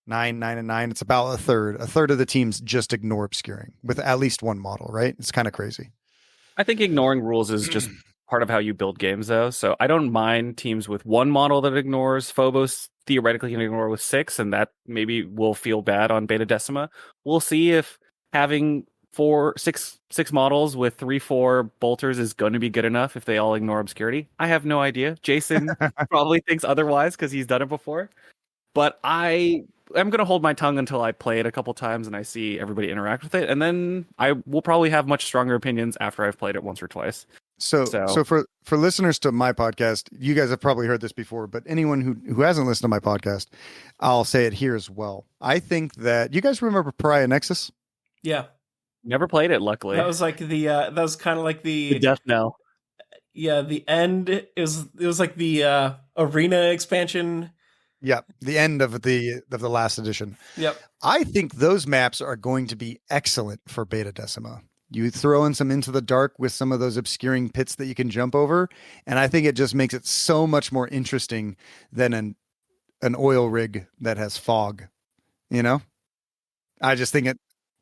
9 and 9. It's about a third. A third of the teams just ignore obscuring with at least one model, right? It's kind of crazy. I think ignoring rules is just part of how you build games, though. So I don't mind teams with one model that ignores. Phobos theoretically can ignore with 6, and that maybe will feel bad on Beta Decima. We'll see if having six models with 3-4 bolters is going to be good enough if they all ignore obscurity. I have no idea. Jason probably thinks otherwise because he's done it before. But I'm going to hold my tongue until I play it a couple times and I see everybody interact with it. And then I will probably have much stronger opinions after I've played it once or twice. So for listeners to my podcast, you guys have probably heard this before, but anyone who hasn't listened to my podcast, I'll say it here as well. I think that you guys remember Pariah Nexus? Yeah. Never played it, luckily. That was like that was kind of like the death knell. Yeah, the end it was like the arena expansion. Yep, the end of the last edition. Yep. I think those maps are going to be excellent for Beta Decima. You throw in some Into the Dark with some of those obscuring pits that you can jump over, and I think it just makes it so much more interesting than an oil rig that has fog. I just think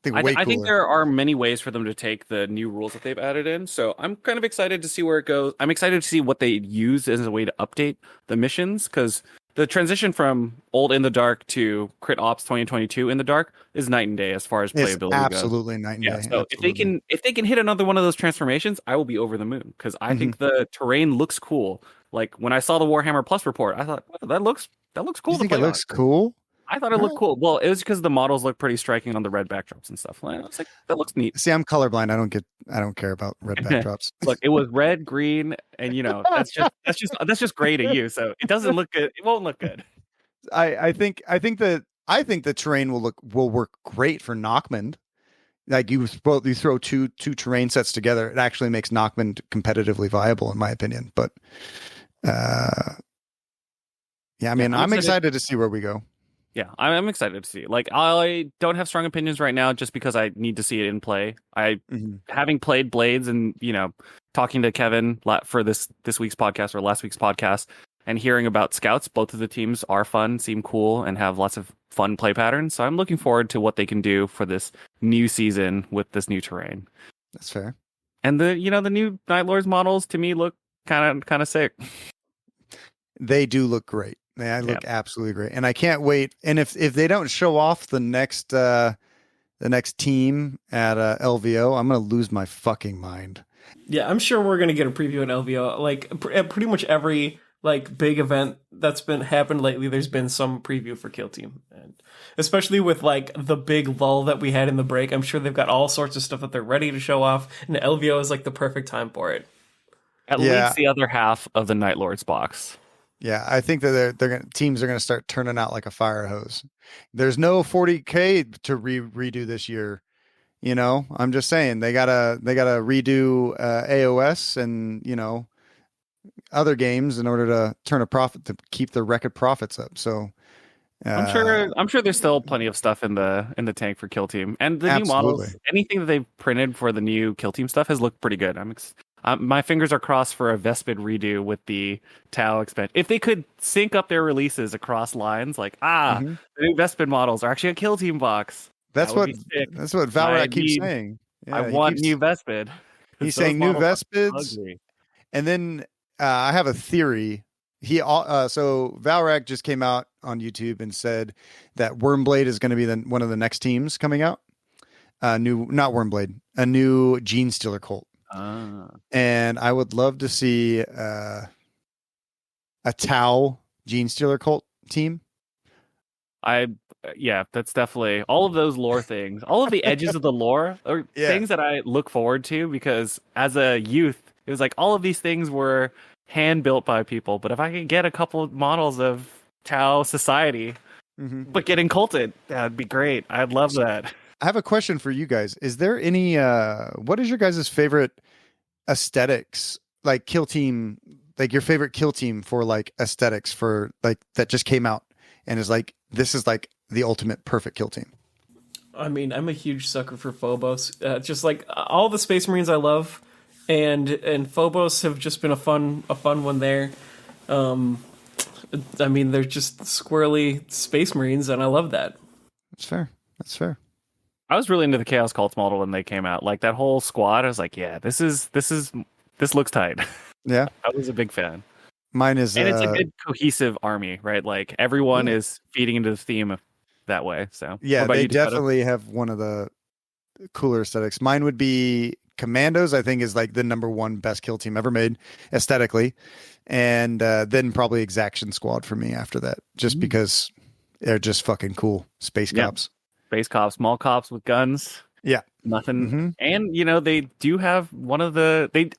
way cooler. I think there are many ways for them to take the new rules that they've added in. So I'm kind of excited to see where it goes. I'm excited to see what they use as a way to update the missions, because the transition from old In the Dark to Crit Ops 2022 In the Dark is night and day as far as playability goes. Absolutely night and day. So absolutely. if they can hit another one of those transformations, I will be over the moon, because I think the terrain looks cool. Like when I saw the Warhammer Plus report, I thought, well, that looks cool. You think it looks cool? I thought it looked cool. Well, it was because the models look pretty striking on the red backdrops and stuff. I was like, that looks neat. See, I'm colorblind. I don't care about red backdrops. Look, it was red, green, and that's just gray to you. So it doesn't look good. It won't look good. I think the terrain will work great for Nockmund. like you throw two terrain sets together, it actually makes Nachman competitively viable, in my opinion. But yeah, I mean, I'm excited to see where we go. Yeah, I'm excited to see. Like, I don't have strong opinions right now, just because I need to see it in play. Having played Blades, and talking to Kevin for this week's podcast or last week's podcast, and hearing about Scouts, both of the teams are fun, seem cool, and have lots of fun play patterns. So I'm looking forward to what they can do for this new season with this new terrain. That's fair. And the new Night Lords models to me look kind of sick. They do look great. They look absolutely great, and I can't wait. And if they don't show off the next team at LVO, I'm gonna lose my fucking mind. Yeah, I'm sure we're gonna get a preview at LVO. Like at pretty much every big event that's happened lately, there's been some preview for Killteam, and especially with the big lull that we had in the break, I'm sure they've got all sorts of stuff that they're ready to show off, and LVO is the perfect time for it. At least the other half of the Night Lords box. Yeah, I think that teams are going to start turning out like a fire hose. There's no 40K to redo this year. I'm just saying they gotta redo AOS and other games in order to turn a profit, to keep the record profits up. So I'm sure there's still plenty of stuff in the tank for Killteam, and the absolutely. new models. Anything that they've printed for the new Killteam stuff has looked pretty good. My fingers are crossed for a Vespid redo with the Tau expansion. If they could sync up their releases across lines, the new Vespid models are actually a Killteam box. That's what Valrak keeps saying. Yeah, I want new Vespid. He's saying new Vespids, and then I have a theory. So Valrak just came out on YouTube and said that Wormblade is going to be one of the next teams coming out. Not Wormblade, a new Gene Stealer cult. And I would love to see a Tau Gene Stealer cult team. That's definitely all of those lore things. All of the edges of the lore are things that I look forward to, because as a youth, it was all of these things were hand built by people. But if I could get a couple of models of Tau Society, but getting culted, that'd be great. I'd love that. I have a question for you guys. Is there any what is your guys' favorite aesthetics, Killteam, your favorite Killteam for aesthetics for that just came out and is this is the ultimate perfect Killteam? I mean, I'm a huge sucker for Phobos. Just all the Space Marines I love, and Phobos have just been a fun one there. I mean, they're just squirrely Space Marines, and I love that. That's fair. I was really into the Chaos Cults model when they came out. That whole squad, I was this looks tight. Yeah. I was a big fan. Mine is, and it's a good cohesive army, right? Everyone is feeding into the theme that way. So yeah, they definitely have one of the cooler aesthetics. Mine would be Commandos. I think is the number one best kill team ever made aesthetically, and then probably Exaction Squad for me after that, just because they're just fucking cool. Space cops. Space cops, small cops with guns. Yeah. Nothing. And, they do have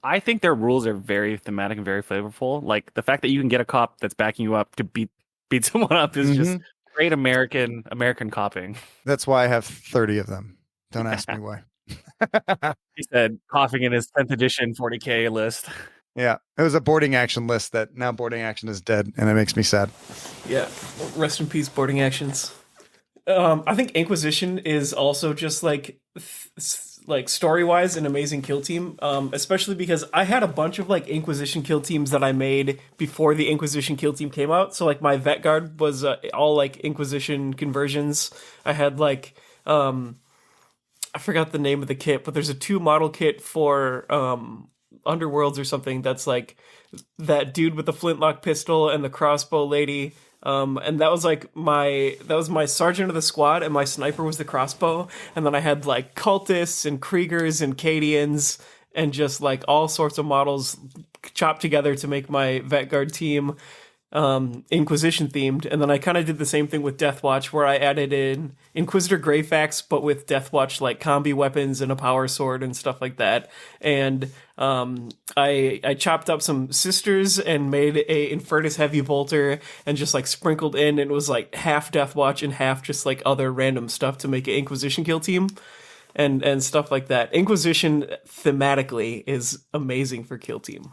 I think their rules are very thematic and very flavorful. The fact that you can get a cop that's backing you up to beat someone up is just great American copping. That's why I have 30 of them. Don't ask me why. He said coughing in his 10th edition 40K list. Yeah. It was a boarding action list that now boarding action is dead, and it makes me sad. Yeah. Rest in peace, boarding actions. I think Inquisition is also just story-wise an amazing kill team, especially because I had a bunch of Inquisition kill teams that I made before the Inquisition kill team came out. So my Vet Guard was all Inquisition conversions. I had I forgot the name of the kit, but there's a 2 model kit for Underworlds or something that's that dude with the flintlock pistol and the crossbow lady. And that was my sergeant of the squad, and my sniper was the crossbow. And then I had cultists and Kriegers and Cadians and just all sorts of models chopped together to make my Vet Guard team Inquisition themed. And then I kind of did the same thing with Deathwatch, where I added in Inquisitor Greyfax, but with Deathwatch combi weapons and a power sword and stuff like that. And I chopped up some sisters and made a Infernus Heavy Bolter and just sprinkled in, and it was half Deathwatch and half just other random stuff to make an Inquisition kill team. and stuff like that. Inquisition thematically is amazing for Killteam.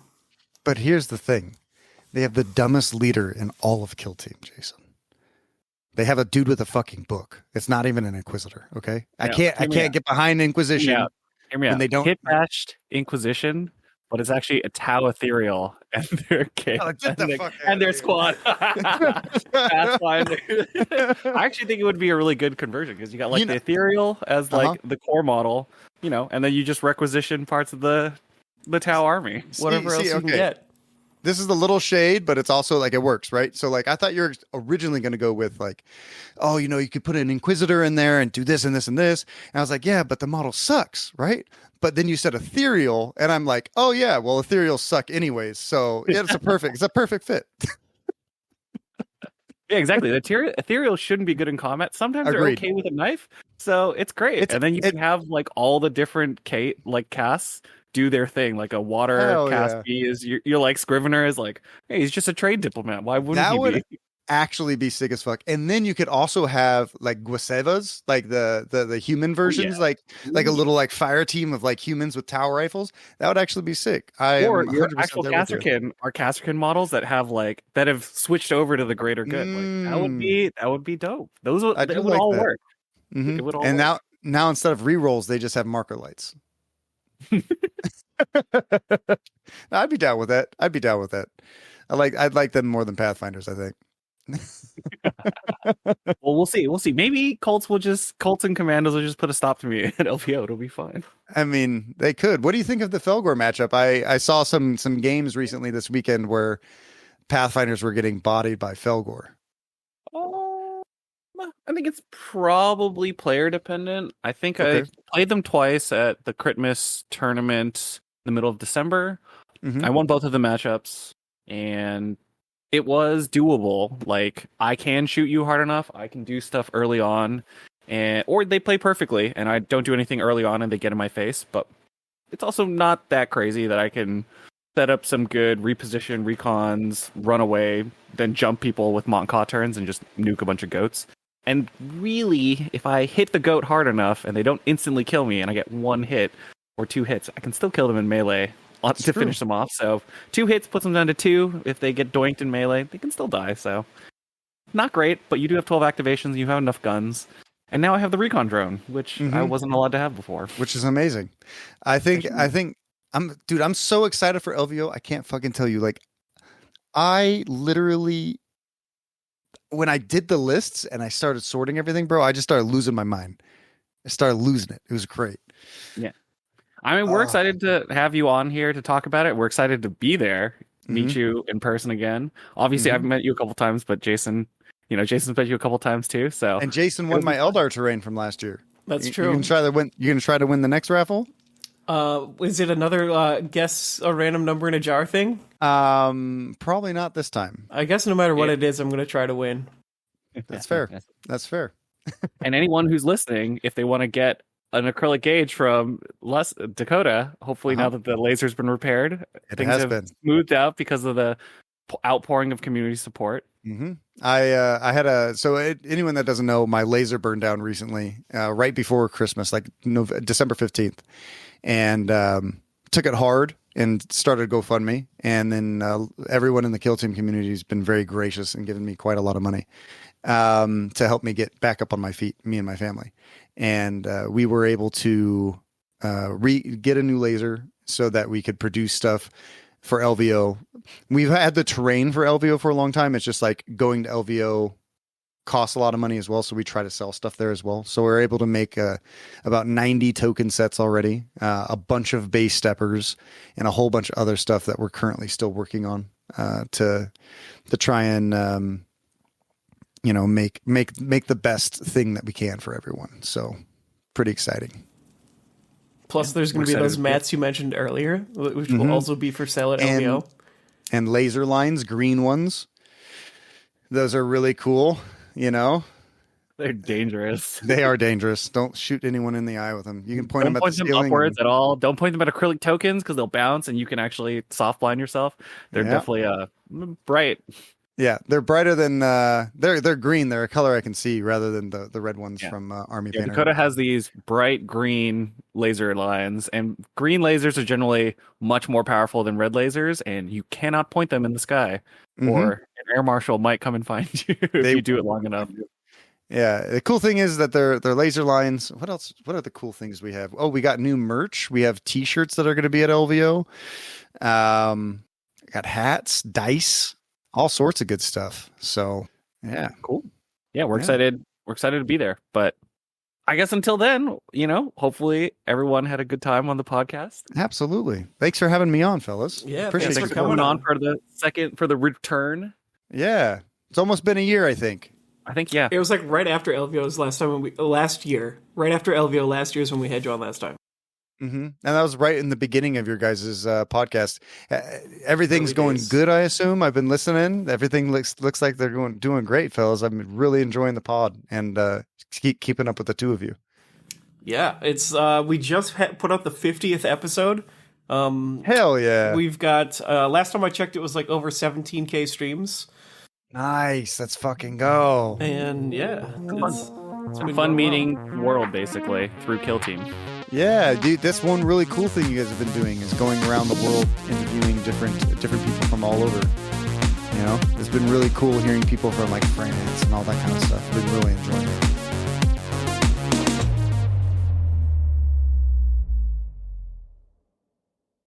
But here's the thing. They have the dumbest leader in all of Killteam, Jason. They have a dude with a fucking book. It's not even an Inquisitor, okay? I can't get behind Inquisition. Hear me out. They don't hit bashed Inquisition, but it's actually a Tau Ethereal and their kit and their squad. Pathfinder. I actually think it would be a really good conversion because you got the Ethereal as the core model, and then you just requisition parts of the Tau army, whatever else you can get. This is the little shade, but it's also it works, right? So I thought you were originally going to go with you could put an Inquisitor in there and do this and this and this. And I was like, yeah, but the model sucks, right? But then you said Ethereal, and I'm like, oh yeah, well Ethereals suck anyways. So yeah, it's a perfect fit. Yeah, exactly. The Ethereal shouldn't be good in combat. Sometimes they're okay with a knife, so it's great. And then you can have all the different casts do their thing. Like a water cast B is you're like Scrivener is hey, he's just a trade diplomat. Why wouldn't he be? Actually be sick as fuck. And then you could also have Guasevas, the human versions, like a little fire team of humans with tower rifles. That would actually be sick. Or your actual Casterkin are Casterkin models that have that have switched over to the greater good. That would be dope. Those would all work. Mm-hmm. It would all and work. Now instead of rerolls, they just have marker lights. I'd be down with that. I'd like them more than Pathfinders, I think. Well, we'll see. Maybe Colts and Commandos will just put a stop to me at LVO. It'll be fine. I mean, they could. What do you think of the Felgor matchup? I saw some games recently this weekend where Pathfinders were getting bodied by Felgor. I think it's probably player dependent. I think I played them twice at the Critmas tournament in the middle of December. Mm-hmm. I won both of the matchups, and it was doable. I can shoot you hard enough. I can do stuff early on, or they play perfectly, and I don't do anything early on, and they get in my face. But it's also not that crazy that I can set up some good reposition recons, run away, then jump people with Montcaw turns and just nuke a bunch of goats. And really, if I hit the goat hard enough and they don't instantly kill me and I get one hit or two hits, I can still kill them in melee to finish them off. So 2 hits puts them down to 2. If they get doinked in melee, they can still die. So not great, but you do have 12 activations. You have enough guns. And now I have the recon drone, which I wasn't allowed to have before. Which is amazing. I think I'm so excited for LVO. I can't fucking tell you. I literally, when I did the lists and I started sorting everything, bro, I just started losing my mind. I started losing it. It was great. Yeah. I mean, we're excited to have you on here to talk about it. We're excited to be there, meet you in person again. Obviously, I've met you a couple times, but Jason's met you a couple times too. So, and Jason won my Eldar terrain from last year. That's true. You can try to win. You're gonna try to win the next raffle. Is it another guess a random number in a jar thing? Probably not this time. I guess no matter what it is, I'm gonna try to win. That's fair. That's fair. And anyone who's listening, if they want to get an acrylic gauge from Dakotah, hopefully now that the laser's been repaired, things have smoothed out because of the outpouring of community support. Mm-hmm. I had anyone that doesn't know, my laser burned down recently, right before Christmas, December 15th, and took it hard and started a GoFundMe. And then everyone in the Killteam community has been very gracious and given me quite a lot of money to help me get back up on my feet, me and my family. And we were able to get a new laser so that we could produce stuff for LVO. We've had the terrain for LVO for a long time. It's just going to LVO costs a lot of money as well. So we try to sell stuff there as well. So we're able to make about 90 token sets already, a bunch of base steppers, and a whole bunch of other stuff that we're currently still working on to try and make the best thing that we can for everyone. So pretty exciting. Plus, there's going to be those mats you mentioned earlier, which will also be for sale at LVO. And laser lines, green ones. Those are really cool, They're dangerous. They are dangerous. Don't shoot anyone in the eye with them. You can point them at the ceiling. Don't point them upwards at all. Don't point them at acrylic tokens because they'll bounce and you can actually soft blind yourself. They're definitely bright. Yeah, they're brighter than they're green. They're a color I can see rather than the red ones from Army Yeah, Painter. Dakotah has these bright green laser lines, and green lasers are generally much more powerful than red lasers, and you cannot point them in the sky, or an air marshal might come and find you if you do it long enough. Yeah, the cool thing is that they're laser lines. What else? What are the cool things we have? Oh, we got new merch. We have T-shirts that are going to be at LVO. Got hats, dice, all sorts of good stuff. So yeah, cool. Yeah, we're excited. We're excited to be there. But I guess until then, hopefully everyone had a good time on the podcast. Absolutely. Thanks for having me on, fellas. Yeah, appreciate thanks it. for coming on for the return. Yeah, it's almost been a year, I think. Yeah. It was like right after LVO's last year. Right after LVO last year is when we had you on last time. And that was right in the beginning of your guys' podcast. Everything's going good, I assume. I've been listening. Everything looks like they're doing great, fellas. I'm really enjoying the pod and keeping up with the two of you. Yeah, it's we just put up the 50th episode. Hell yeah! We've got last time I checked, it was like over 17K streams. Nice, let's fucking go. And yeah, it's been fun meeting world basically through Killteam. Yeah, dude, that's one really cool thing you guys have been doing is going around the world interviewing different people from all over. It's been really cool hearing people from like France and all that kind of stuff. I've been really enjoying it.